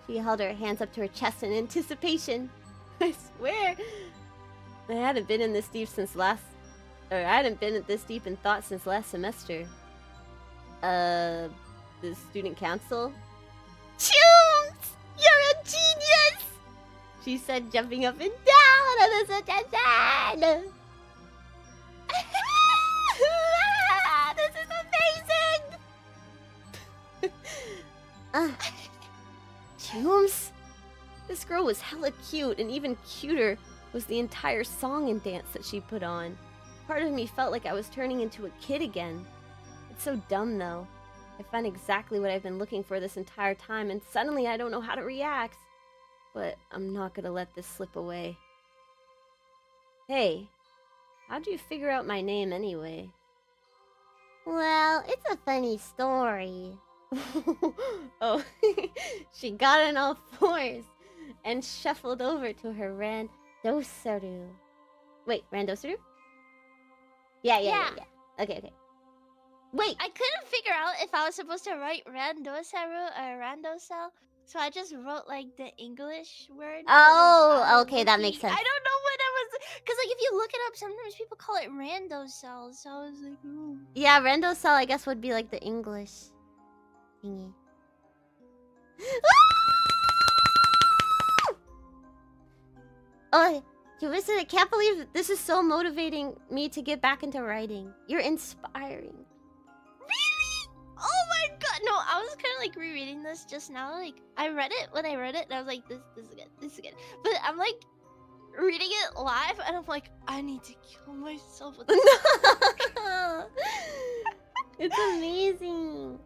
She held her hands up to her chest in anticipation. I swear, I hadn't been in this deep in thought since last semester. The student council? Choombs! You're a genius! She said, jumping up and down on the suggestion. This is amazing! Choombs? This girl was hella cute, and even cuter was the entire song and dance that she put on. Part of me felt like I was turning into a kid again. It's so dumb, though. I found exactly what I've been looking for this entire time, and suddenly I don't know how to react. But I'm not gonna let this slip away. Hey, how'd you figure out my name anyway? Well, it's a funny story. Oh, she got on all fours and shuffled over to her Randosaru. Wait, Randosaru? Yeah. Okay. Wait! I couldn't figure out if I was supposed to write Randosaru or Randosel, so I just wrote like the English word. Oh, okay, that makes sense. I don't know what I was, because like if you look it up, sometimes people call it Randosel, so I was like, ooh. Yeah, Randosel I guess would be like the English thingy. Oh, listen, I can't believe this is so motivating me to get back into writing. You're inspiring. Really? Oh my god! No, I was kind of like rereading this just now. Like I read it when I read it, and I was like, this is good. But I'm like reading it live, and I'm like, I need to kill myself with this. It's amazing.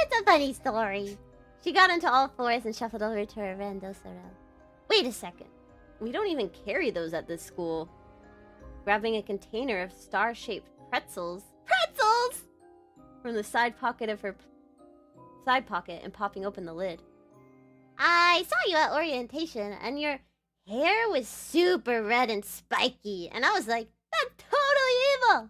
It's a funny story. She got into all fours and shuffled over to her Randosarel. Wait a second. We don't even carry those at this school. Grabbing a container of star-shaped pretzels. Pretzels! From the side pocket of her side pocket and popping open the lid. I saw you at orientation and your hair was super red and spiky. And I was like, that's totally evil.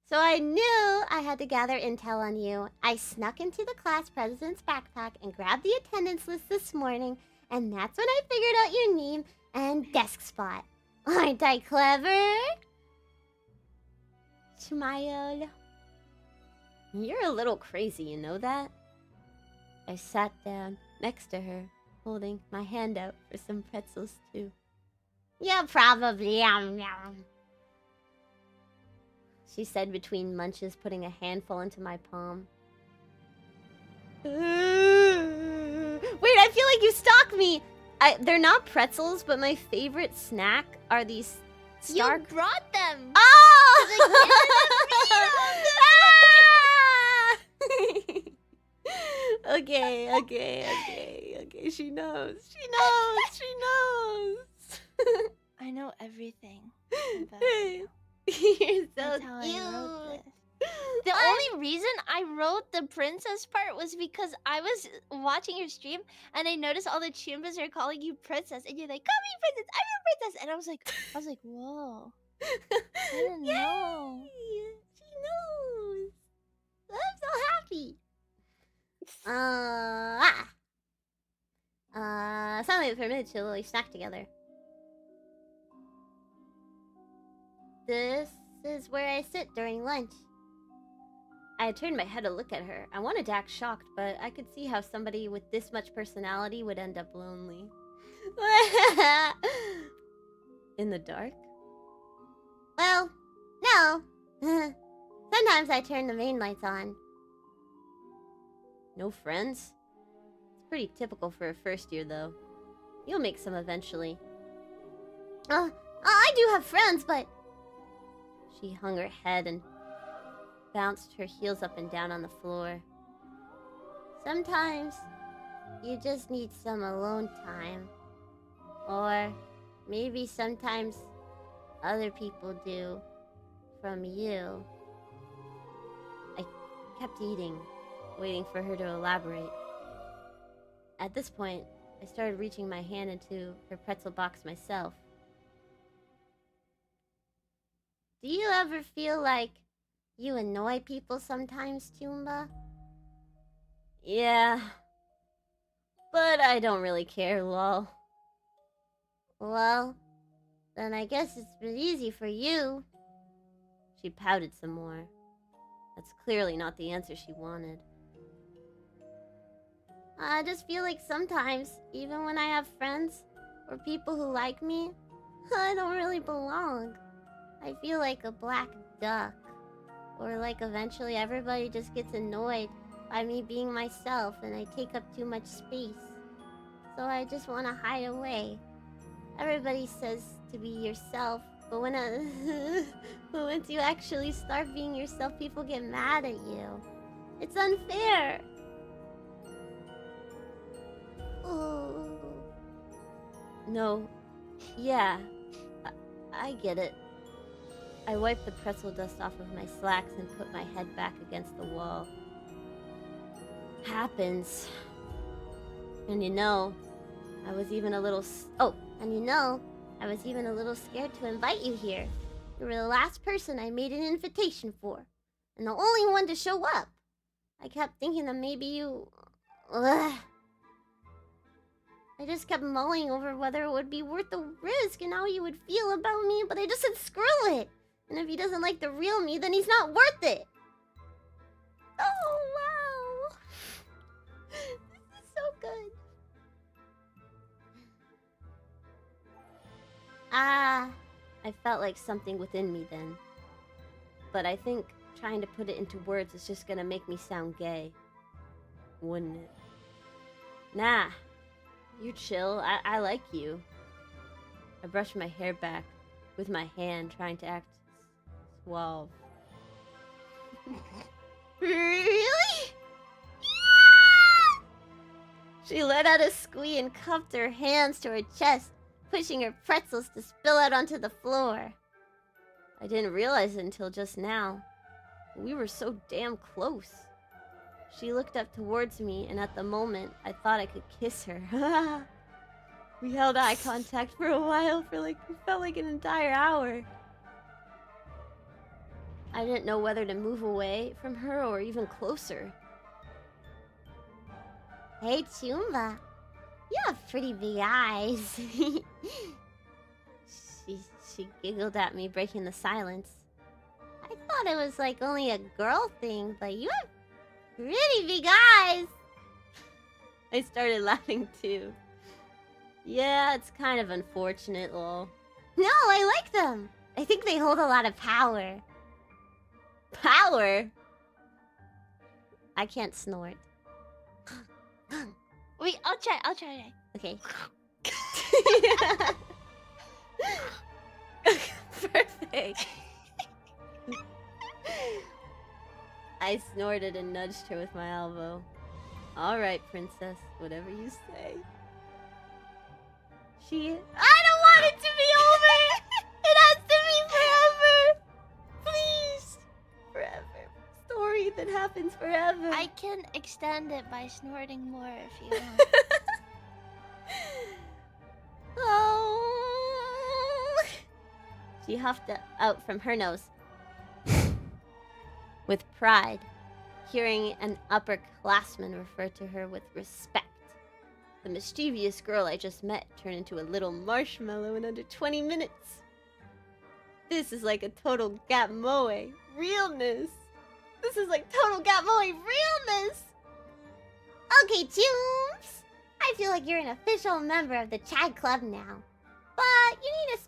So I knew I had to gather intel on you. I snuck into the class president's backpack and grabbed the attendance list this morning. And that's when I figured out your name and desk spot. Aren't I clever? Smile. You're a little crazy, you know that? I sat down next to her, holding my hand out for some pretzels too. Yeah, probably. She said between munches, putting a handful into my palm. Wait, I feel like you stalked me! They're not pretzels, but my favorite snack are these You brought them! Oh! Okay. She knows. I know everything about You're you. so That's how cute. I wrote this. The only reason I wrote the princess part was because I was watching your stream and I noticed all the choombas are calling you princess and you're like, call me princess, I'm your princess, and I was like, whoa, I didn't know. She knows. I'm so happy. Suddenly for a minute, she literally snack together. This is where I sit during lunch. I turned my head to look at her. I wanted to act shocked, but I could see how somebody with this much personality would end up lonely. In the dark? Well, no. Sometimes I turn the main lights on. No friends? It's pretty typical for a first year, though. You'll make some eventually. I do have friends, but... She hung her head and bounced her heels up and down on the floor. Sometimes you just need some alone time. Or maybe sometimes other people do from you. I kept eating, waiting for her to elaborate. At this point, I started reaching my hand into her pretzel box myself. Do you ever feel like you annoy people sometimes, Choomba? Yeah. But I don't really care, lol. Well, then I guess it's been easy for you. She pouted some more. That's clearly not the answer she wanted. I just feel like sometimes, even when I have friends or people who like me, I don't really belong. I feel like a black duck. Or like eventually everybody just gets annoyed by me being myself and I take up too much space. So I just want to hide away. Everybody says to be yourself, but but once you actually start being yourself, people get mad at you. It's unfair. Oh. No. Yeah. I get it. I wiped the pretzel dust off of my slacks and put my head back against the wall. Happens. And you know, I was even a little scared to invite you here. You were the last person I made an invitation for, and the only one to show up. I kept thinking that maybe you... Ugh. I just kept mulling over whether it would be worth the risk and how you would feel about me, but I just said screw it. And if he doesn't like the real me, then he's not worth it. Oh, wow. This is so good. I felt like something within me then. But I think trying to put it into words is just gonna make me sound gay. Wouldn't it? Nah. You're chill. I like you. I brushed my hair back with my hand, trying to act suave. Really? Yeah! She let out a squeak and cupped her hands to her chest, pushing her pretzels to spill out onto the floor. I didn't realize it until just now. We were so damn close. She looked up towards me, and at the moment, I thought I could kiss her. We held eye contact for a while, it felt like an entire hour. I didn't know whether to move away from her or even closer. Hey, Choomba. You have pretty big eyes. She giggled at me, breaking the silence. I thought it was like only a girl thing, but you have pretty big eyes. I started laughing too. Yeah, it's kind of unfortunate, lol. No, I like them. I think they hold a lot of power. Power? I can't snort. Wait, I'll try. Okay. Perfect. I snorted and nudged her with my elbow. All right, princess, whatever you say. I don't want it to be over! It has to be forever! Please! Forever. Story that happens forever. I can extend it by snorting more if you want. Oh. She huffed out from her nose. With pride, hearing an upperclassman refer to her with respect. The mischievous girl I just met turned into a little marshmallow in under 20 minutes. This is like a total gap moe. Realness. This is like total gap moe realness. Okay, Choombs. I feel like you're an official member of the Chad Club now. But you need a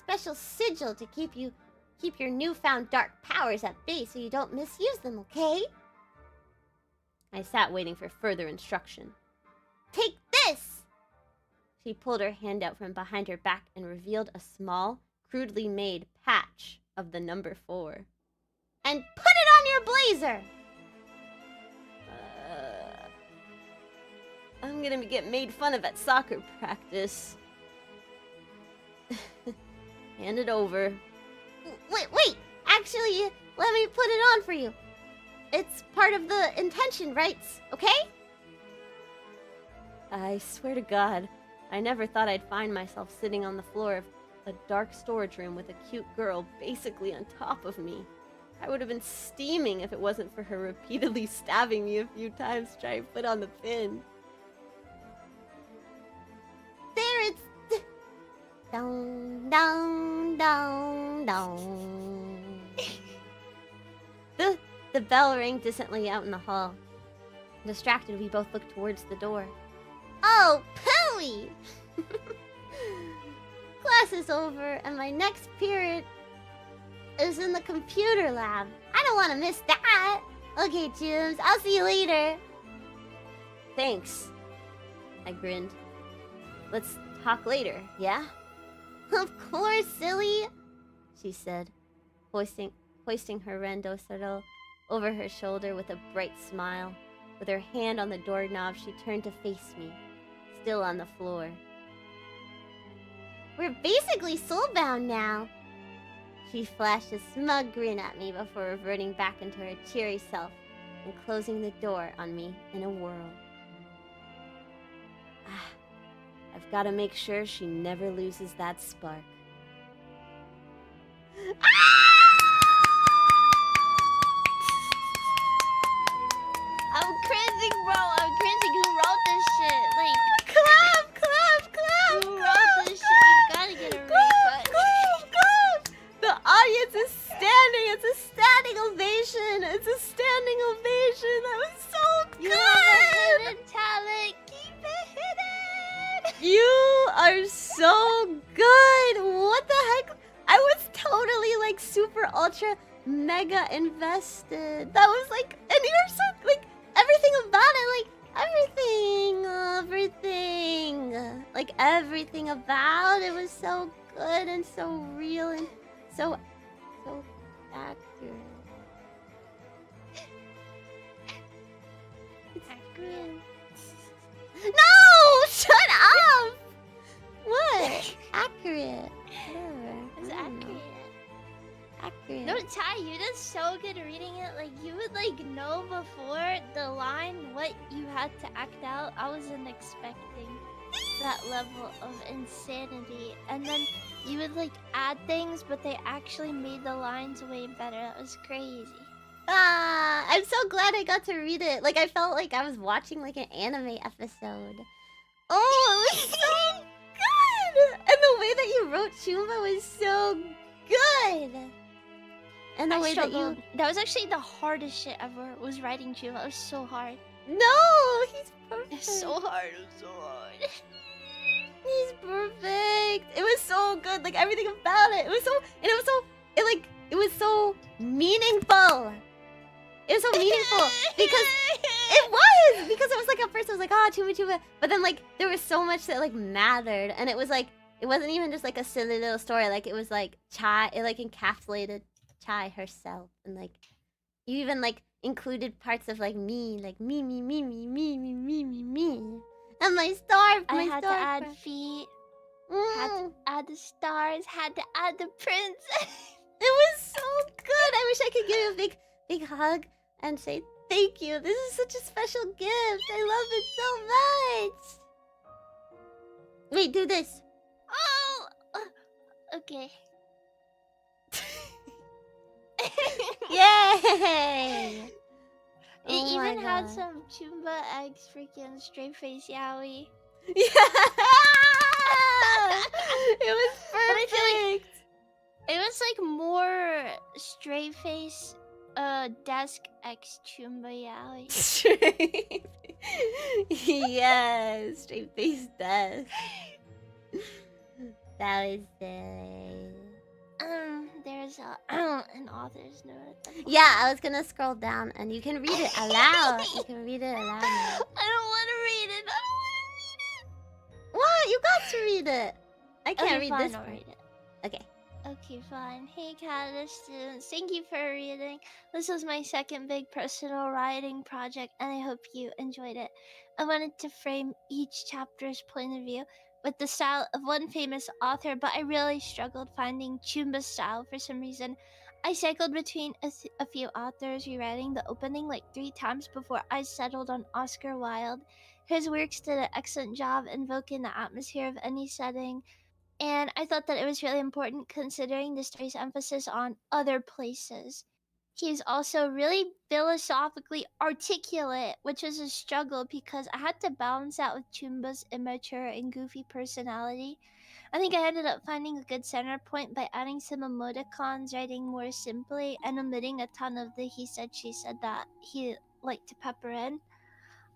special sigil to keep your newfound dark powers at bay so you don't misuse them, okay? I sat waiting for further instruction. Take this! She pulled her hand out from behind her back and revealed a small, crudely made patch of the number 4. And put it on your blazer! I'm gonna get made fun of at soccer practice. Hand it over. Wait! Actually, let me put it on for you. It's part of the intention rites, okay? I swear to God, I never thought I'd find myself sitting on the floor of a dark storage room with a cute girl basically on top of me. I would have been steaming if it wasn't for her repeatedly stabbing me a few times to try and put on the pin. There it's... Dong, dong, dong, dong. The bell rang distantly out in the hall. Distracted, we both looked towards the door. Oh, pooey! Class is over, and my next period is in the computer lab. I don't want to miss that. Okay, Choombs, I'll see you later. Thanks. I grinned. Let's talk later, yeah? Of course, silly, she said, hoisting her rendosero over her shoulder with a bright smile. With her hand on the doorknob, she turned to face me, still on the floor. We're basically soulbound now. She flashed a smug grin at me before reverting back into her cheery self and closing the door on me in a whirl. I've got to make sure she never loses that spark. I'm cringing, bro. I'm cringing. Who wrote this shit? Like, Clap! who wrote this shit? You gotta get a refund. Clap! The audience is standing. It's a standing ovation. It's a standing ovation. That was so good. You have a hidden talent. Keep it hidden. You are so good. What the heck? I was totally like super ultra mega invested. That was like, and you were so like everything about it, like everything, like everything about it was so good and so real and so accurate. It's Accurate. No! Shut up! What? Accurate. Whatever. It's I don't know. accurate. Accurate. No, Ty, you did so good reading it. Like, you would, like, know before the line what you had to act out. I wasn't expecting that level of insanity. And then you would, like, add things, but they actually made the lines way better. That was crazy. Ah, I'm so glad I got to read it. Like, I felt like I was watching, like, an anime episode. Oh, it was so good! And the way that you wrote Choomba was so good! And the way that you... That was actually the hardest shit ever, was writing Chuba. It was so hard. No! He's perfect! It's so hard. It was so hard. He's perfect! It was so good! Like, everything about it! It was so... And it was so... It was so meaningful! It was so meaningful! Because... It was! Because it was like, at first it was like, oh, Chuba Chuba. But then, like, there was so much that, like, mattered. And it was like... It wasn't even just, like, a silly little story. Like, it was like... It, like, encapsulated Chai herself, and like you even like included parts of like me, like me, and my star. I had to add feet, had to add the stars, had to add the princess. It was so good. I wish I could give you a big hug and say thank you. This is such a special gift. I love it so much. Wait, do this. Oh, okay. Yay! It even had some Choomba eggs, freaking straight face Yowie. Yeah! It was perfect! But I feel like it was like more straight face desk X Choomba Yowie. Straight. Yes, straight face death. That was silly. There's an author's note at the bottom. Yeah, I was gonna scroll down and you can read it aloud. You can read it aloud now. I don't want to read it. What? You got to read it. I can't read fine, this I'll part. read it. Okay. Okay, fine. Hey, Katabasis students. Thank you for reading. This was my second big personal writing project, and I hope you enjoyed it. I wanted to frame each chapter's point of view with the style of one famous author, but I really struggled finding Choomba's style for some reason. I cycled between a few authors, rewriting the opening like 3 times before I settled on Oscar Wilde. His works did an excellent job invoking the atmosphere of any setting, and I thought that it was really important considering the story's emphasis on other places. He's also really philosophically articulate, which was a struggle because I had to balance that with Choomba's immature and goofy personality. I think I ended up finding a good center point by adding some emoticons, writing more simply, and omitting a ton of the he said, she said that he liked to pepper in.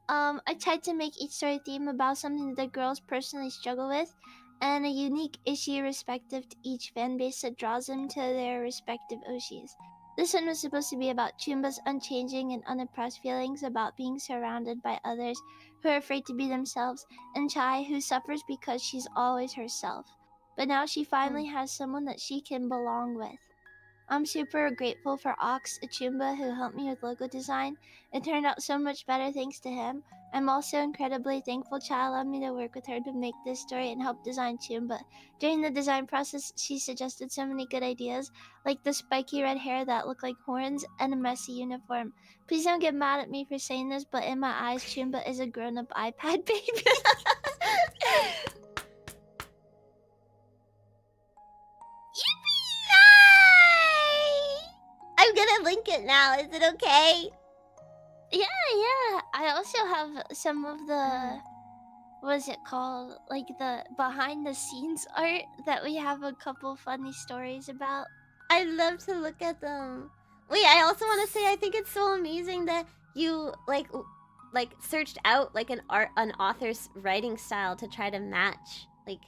I tried to make each story theme about something that the girls personally struggle with, and a unique issue respective to each fanbase that draws them to their respective Oshis. This one was supposed to be about Choomba's unchanging and unimpressed feelings about being surrounded by others who are afraid to be themselves, and Chai, who suffers because she's always herself. But now she finally has someone that she can belong with. I'm super grateful for Ox, a Choomba who helped me with logo design. It turned out so much better thanks to him. I'm also incredibly thankful Chai allowed me to work with her to make this story and help design Choomba. During the design process, she suggested so many good ideas, like the spiky red hair that looked like horns and a messy uniform. Please don't get mad at me for saying this, but in my eyes, Choomba is a grown-up iPad baby. I'm gonna link it now. Is it okay? Yeah. I also have some of the... what is it called? Like the behind-the-scenes art that we have a couple funny stories about. I'd love to look at them. Wait, I also want to say I think it's so amazing that you like searched out like an author's writing style to try to match like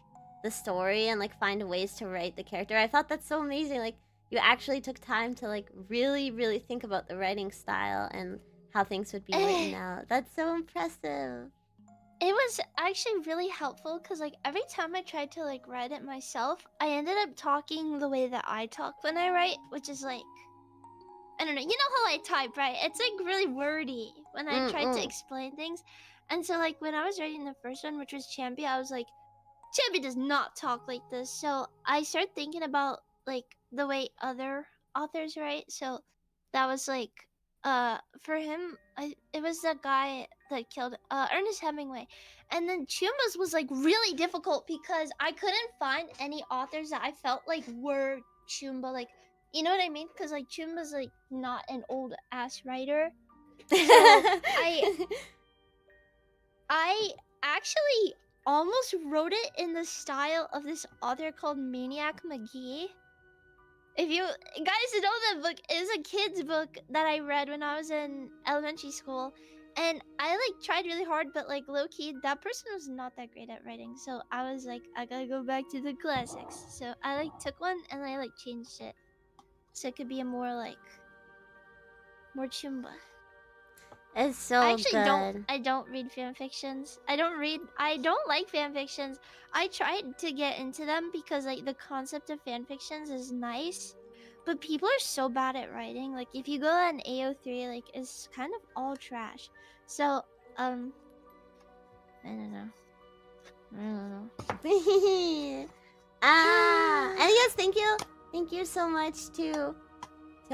the story and like find ways to write the character. I thought that's so amazing. Like you actually took time to like really think about the writing style and how things would be written out. That's so impressive. It was actually really helpful because like every time I tried to like write it myself, I ended up talking the way that I talk when I write, which is like I don't know. You know how I type, right? It's like really wordy when I try to explain things. And so like when I was writing the first one, which was Champy, I was like, Champy does not talk like this. So I started thinking about like the way other authors write. So that was like for him, it was the guy that killed Ernest Hemingway. And then choombas was like really difficult because I couldn't find any authors that I felt like were choomba, like, you know what I mean? Because like choomba's like not an old ass writer. So I actually almost wrote it in the style of this author called Maniac McGee. If you guys know that book, it's a kid's book that I read when I was in elementary school. And I like tried really hard, but like low key, that person was not that great at writing. So I was like, I gotta go back to the classics. So I like took one and I like changed it. So it could be a more like more choomba. It's so I actually good. I don't read fan fictions. I don't like fan fictions. I tried to get into them because like the concept of fan fictions is nice, but people are so bad at writing. Like if you go on AO3, like it's kind of all trash. So I don't know. And yes, thank you so much to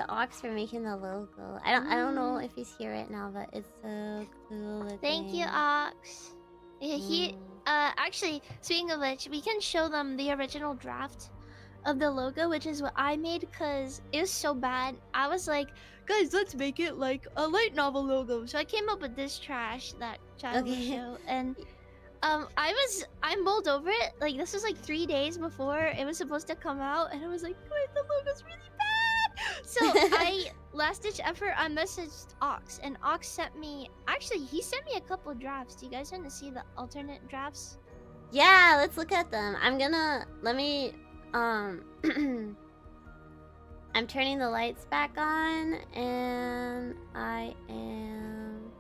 Ox for making the logo. I don't know if he's here right now, but it's so cool looking. Thank you, Ox. Yeah, he actually, speaking of which, we can show them the original draft of the logo, which is what I made because it was so bad. I was like, guys, let's make it like a light novel logo. So I came up with this trash that Chad will show, and I mulled over it. Like this was like 3 days before it was supposed to come out, and I was like, wait, the logo's really bad. So I last ditch effort, I messaged Ox, and Ox sent me. Actually, he sent me a couple drafts. Do you guys want to see the alternate drafts? Yeah, let's look at them. Let me I'm turning the lights back on, and I am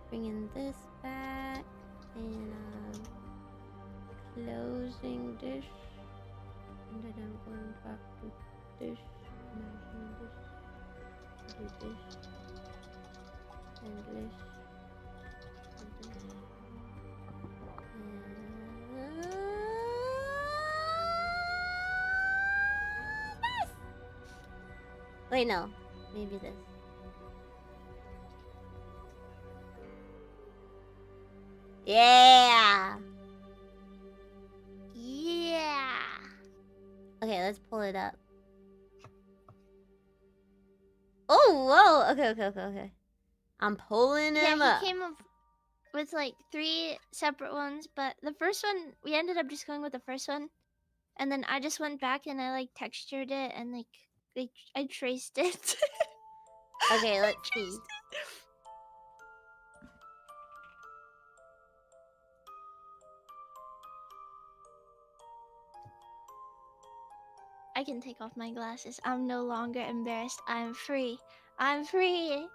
bringing this back, and I'm closing this, and then I'm going back to this, and I'm doing this, do this, and this, and this. Wait, no. Maybe this. Yeah! Yeah! Okay, let's pull it up. Oh, whoa! Okay. I'm pulling him up. He came up with like 3 separate ones, but the first one, we ended up just going with the first one. And then I just went back and I like textured it and like I traced it. Okay, let's see. I can take off my glasses. I'm no longer embarrassed. I'm free. I'm free.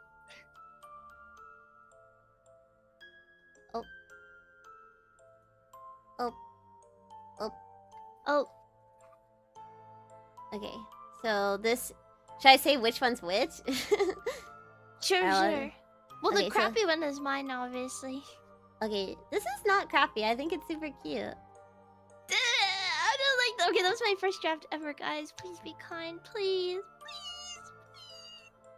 Oh. Okay, so this... Should I say which one's which? Sure. Well, okay, the crappy one is mine, obviously. Okay, this is not crappy. I think it's super cute. I don't like... Okay, that was my first draft ever, guys. Please be kind. Please.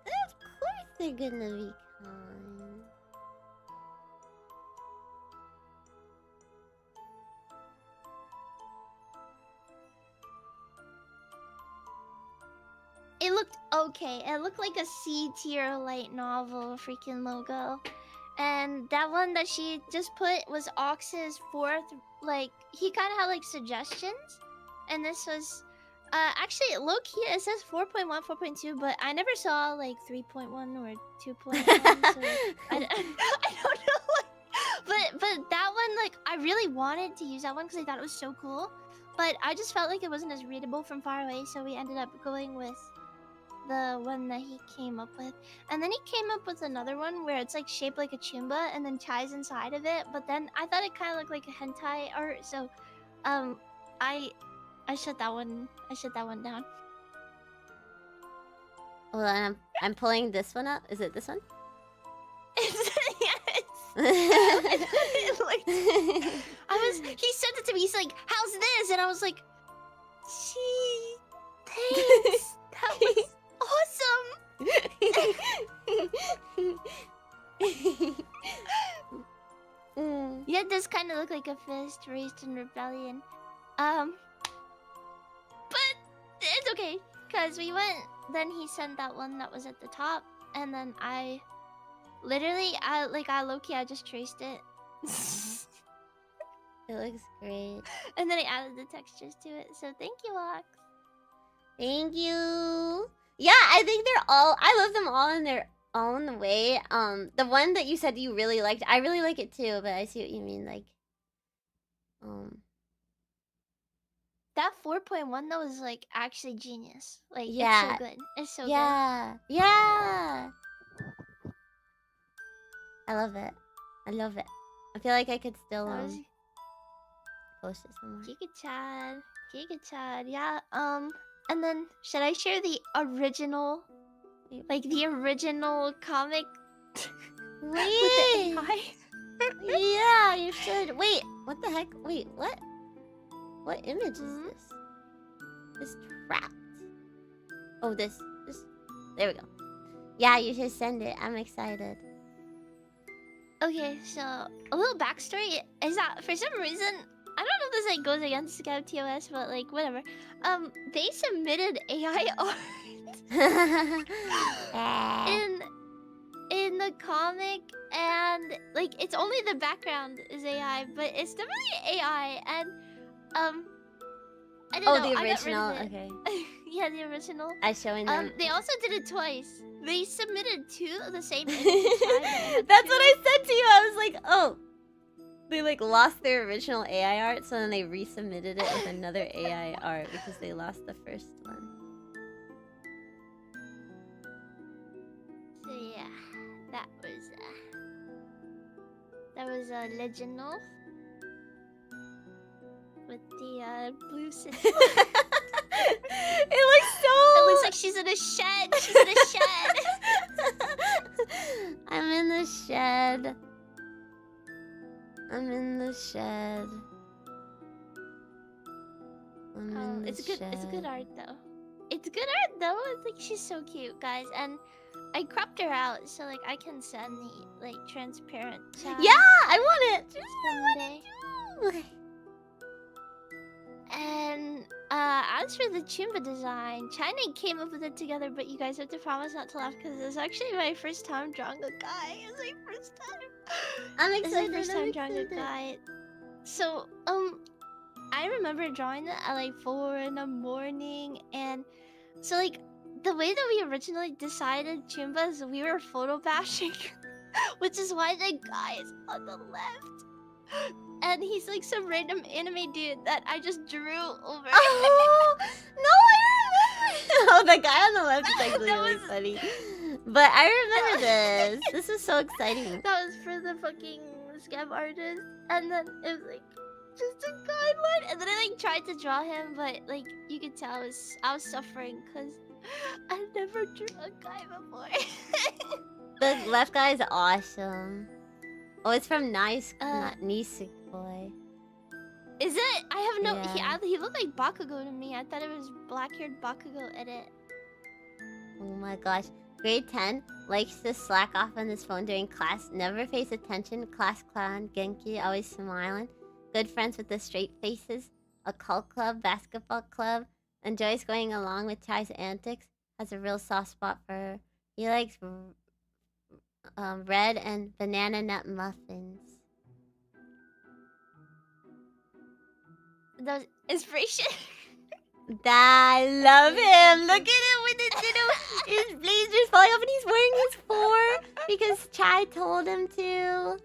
Of course they're gonna be kind. It looked okay. It looked like a C-tier light novel freaking logo. And that one that she just put was Ox's 4th. Like, he kind of had like suggestions. And this was... actually, low-key, it says 4.1, 4.2, but I never saw like 3.1 or 2.1. So I don't know. But that one, like, I really wanted to use that one because I thought it was so cool. But I just felt like it wasn't as readable from far away, so we ended up going with the one that he came up with. And then he came up with another one where it's like shaped like a choomba and then ties inside of it. But then I thought it kind of looked like a hentai art, so I shut that one down. Hold on, I'm pulling this one up. Is it this one? Yes. He sent it to me. He's like, "How's this?" And I was like, "Gee, thanks. That was awesome." Yeah, it does kind of look like a fist raised in rebellion. But it's okay, cause we went. Then he sent that one that was at the top, and then I low-key, I just traced it. It looks great. And then I added the textures to it. So thank you, Ox. Thank you. Yeah, I think they're all. I love them all in their own way. The one that you said you really liked, I really like it too. But I see what you mean. Like, that 4.1 though is like actually genius. Like, yeah, it's so good. It's so good. Yeah. I love it. I love it. I feel like I could still post it somewhere. Giga Chad, yeah. And then should I share the original, like the original comic with the AI? Yeah, you should. Wait, what the heck? Wait, what? What image is this? This trapped. Oh, this. There we go. Yeah, you should send it. I'm excited. Okay, so a little backstory is that for some reason, I don't know if this like goes against Scout TOS, but like whatever. They submitted AI art in the comic, and like it's only the background is AI, but it's definitely AI, and I don't know. Oh, the I got rid original. of it. Okay. Yeah, the original. I showing them. They also did it twice. They submitted 2 of the same image. That's what I said to you. I was like, oh. They like lost their original AI art, so then they resubmitted it with another AI art because they lost the first one. So yeah, that was original with the blue city. It looks so. It looks like she's in a shed. She's in a shed. I'm in the shed. I'm in the shed. It's good art though. It's good art though. It's like she's so cute, guys, and I cropped her out so like I can send the like transparent. Yeah, I want it. Someday. And as for the Choomba design, China came up with it together, but you guys have to promise not to laugh because it's actually my first time drawing a guy. It's my first time. I'm excited. It's my first time drawing a guy. So I remember drawing it at like 4 in the morning, and so like the way that we originally decided Choombas, we were photo bashing, which is why the guy is on the left. And he's like some random anime dude that I just drew over. Oh, no, I remember. Oh, the guy on the left is actually really funny. But I remember this. This is so exciting. That was for the fucking scam artist. And then it was like just a guideline. And then I like tried to draw him, but like you could tell I was suffering because I never drew a guy before. The left guy is awesome. Oh, it's from Nice Boy. Is it? I have no. Yeah. He looked like Bakugo to me. I thought it was black-haired Bakugo edit. Oh my gosh. Grade 10 likes to slack off on his phone during class. Never pays attention. Class clown. Genki. Always smiling. Good friends with the straight faces. A cult club. Basketball club. Enjoys going along with Chai's antics. Has a real soft spot for her. He likes red and banana nut muffins. Those inspiration. I love him. Look at him with his blazers falling off, and he's wearing his 4 because Chai told him to.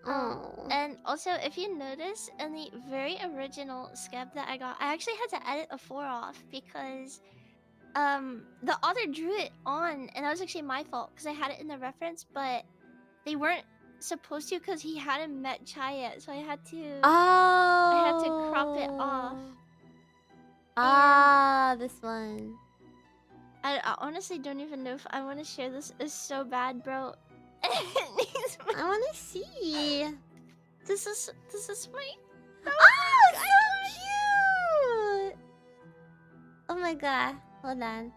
Oh. And also, if you notice, in the very original scab that I got, I actually had to edit a 4 off because the author drew it on, and that was actually my fault because I had it in the reference, but they weren't supposed to because he hadn't met Chai yet, so I had to crop it off. This one. I honestly don't even know if I want to share this. It's so bad, bro. I want to see. This is my. Oh, so cute! Oh my god. Hold on.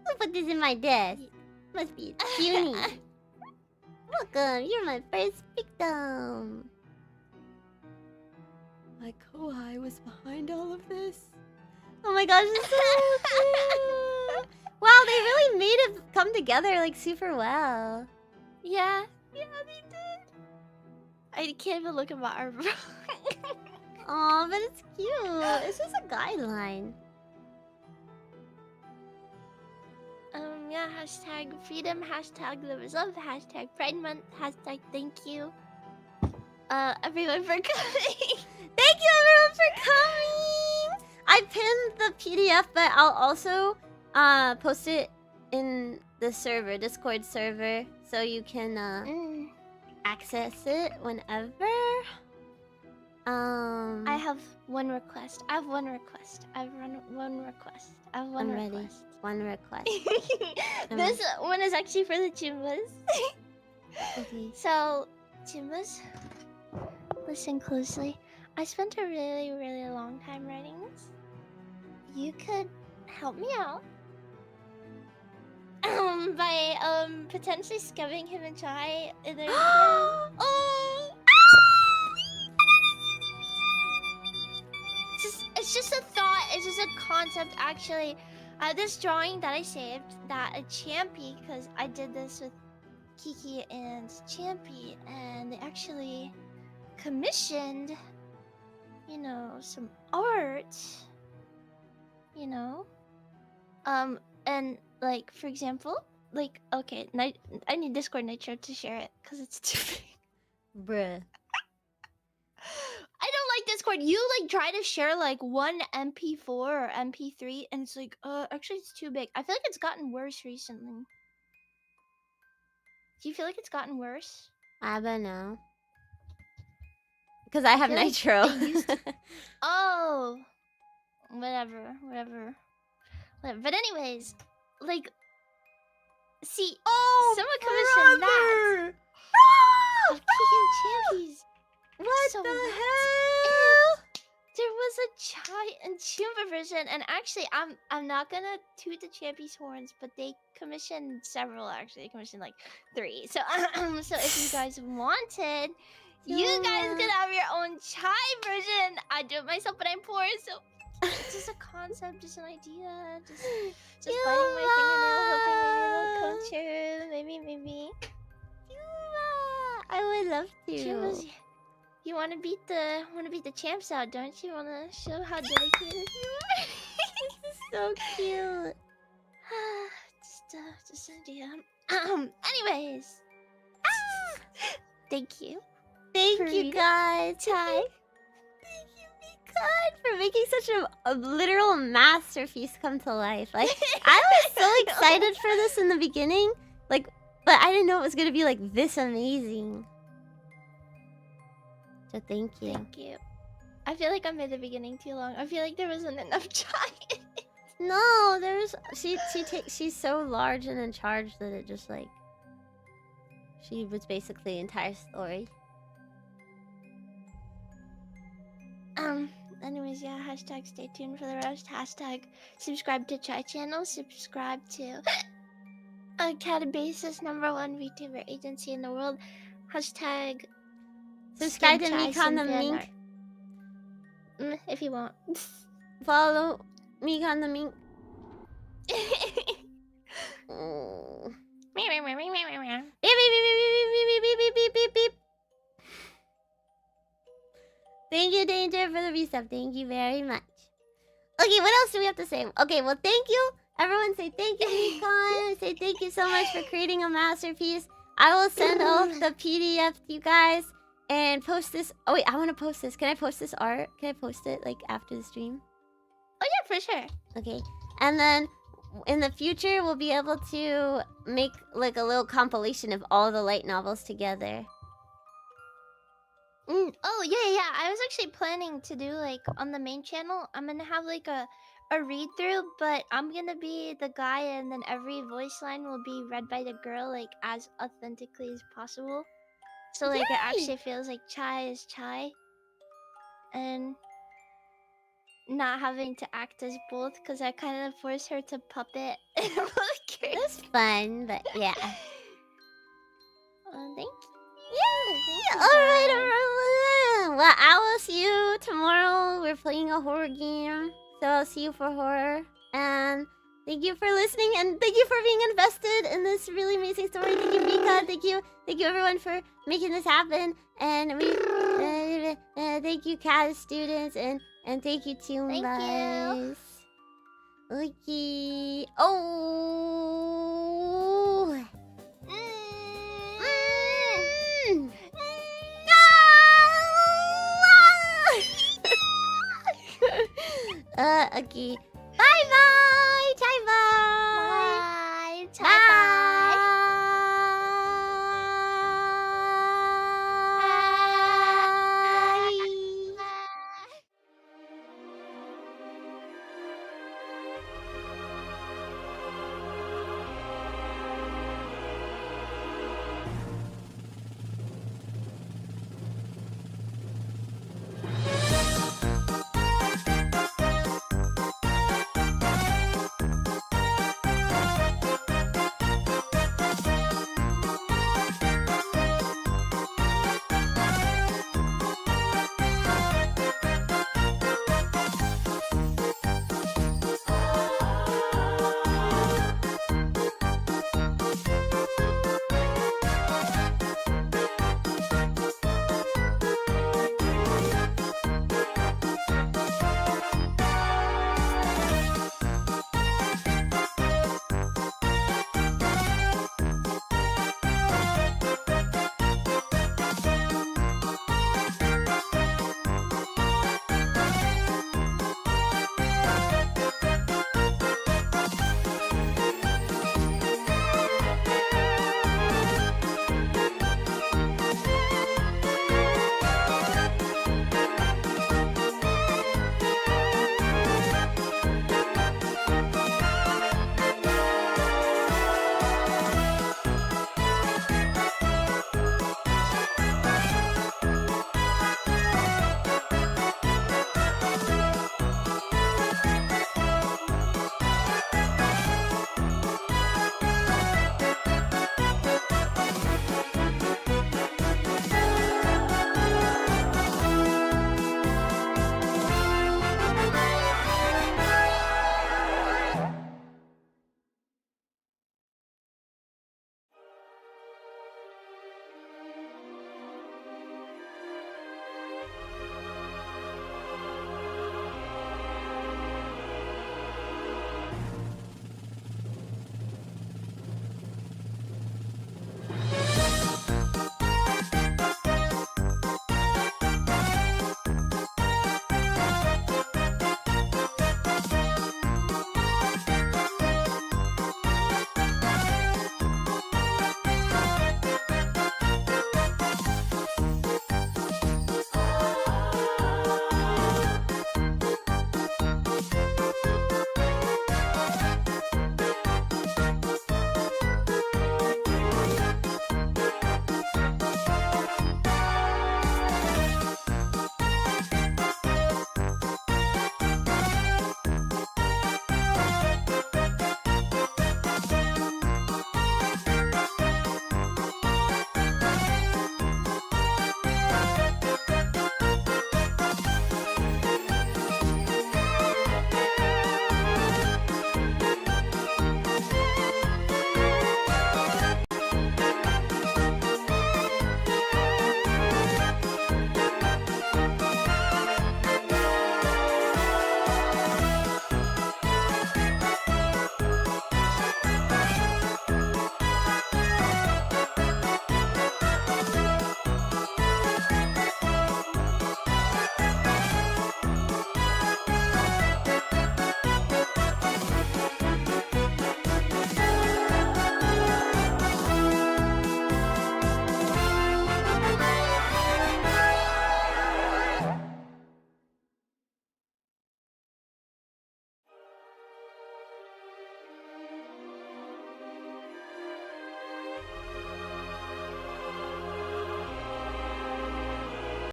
I'll put this in my desk. Must be a cutie. Welcome, you're my first victim. My Kohai was behind all of this. Oh my gosh, it's so cute! Wow, they really made it come together like super well. Yeah, they did. I can't even look at my arm. Aw, but it's cute. It's just a guideline. Yeah, hashtag freedom, hashtag live is love, hashtag Pride Month, hashtag thank you. Everyone for coming. Thank you everyone for coming! I pinned the PDF, but I'll also post it in the server, Discord server, so you can access it whenever. I have one request. I'm ready. One request. This one is actually for the choombas. Okay. So, choombas, listen closely. I spent a really, really long time writing this. You could help me out by potentially scubbing him and chai in their oh. It's just a thought. It's just a concept, actually. This drawing that I saved, that a Champy, because I did this with Kiki and Champy, and they actually commissioned, you know, some art, you know, and like, for example, like, okay, I need Discord Nitro to share it because it's too big. Bruh. I don't like Discord. You like try to share like one MP4 or MP3, and it's like, actually it's too big. I feel like it's gotten worse recently. Do you feel like it's gotten worse? I don't know. Because I have feel like Nitro. it used to- Oh, whatever. But anyways, like, see, someone commissioned that of Kiki and Champies. What So the what? hell? There was a chai and choomba version, and actually, I'm not gonna toot the Champy's horns, but they commissioned several. Actually, they commissioned like 3. So, so if you guys wanted, you guys could have your own chai version. I do it myself, but I'm poor, so it's just a concept, just an idea, just biting my fingernail, hoping maybe it'll come true. Maybe. I would love to. Choombas, you wanna beat the champs out, don't you? Wanna show how dedicated you are? This is so cute. just an idea. Anyways, thank you. Thank you guys. Chai. Thank you, Mikan, for making such a literal masterpiece come to life. Like, I was so excited for this in the beginning, like, but I didn't know it was gonna be like this amazing. So thank you. Thank you. I feel like I made the beginning too long. I feel like there wasn't enough chai. No, there's she's so large and in charge that it just like she was basically the entire story. Anyways, yeah, hashtag stay tuned for the roast. Hashtag subscribe to Chai channel. Subscribe to Katabasis, #1 VTuber agency in the world. Hashtag Subscribe to Mikan the Mink. If you want. Follow Mikan the Mink. Oh. Beep, beep, beep, beep, beep, beep, beep, beep, beep. Thank you, Danger, for the resub. Thank you very much. Okay, what else do we have to say? Okay, well, thank you. Everyone say thank you, Mikan. Say thank you so much for creating a masterpiece. I will send off the PDF to you guys and post this. Oh, wait, I want to post this. Can I post this art? Can I post it, like, after the stream? Oh, yeah, for sure. Okay. And then in the future, we'll be able to make, like, a little compilation of all the light novels together. Oh yeah. I was actually planning to do like on the main channel. I'm gonna have like a read through, but I'm gonna be the guy, and then every voice line will be read by the girl, like as authentically as possible. So like it actually feels like Chai is Chai, and not having to act as both, because I kind of force her to puppet in both characters. It's fun, but yeah. Thank you. Alright, everyone. Well, I will see you tomorrow. We're playing a horror game. So I'll see you for horror. And thank you for listening, and thank you for being invested in this really amazing story. Thank you, Mika. Thank you everyone for making this happen. And we thank you, Cat students, and thank you, choombas. Okay. Oh. Okay.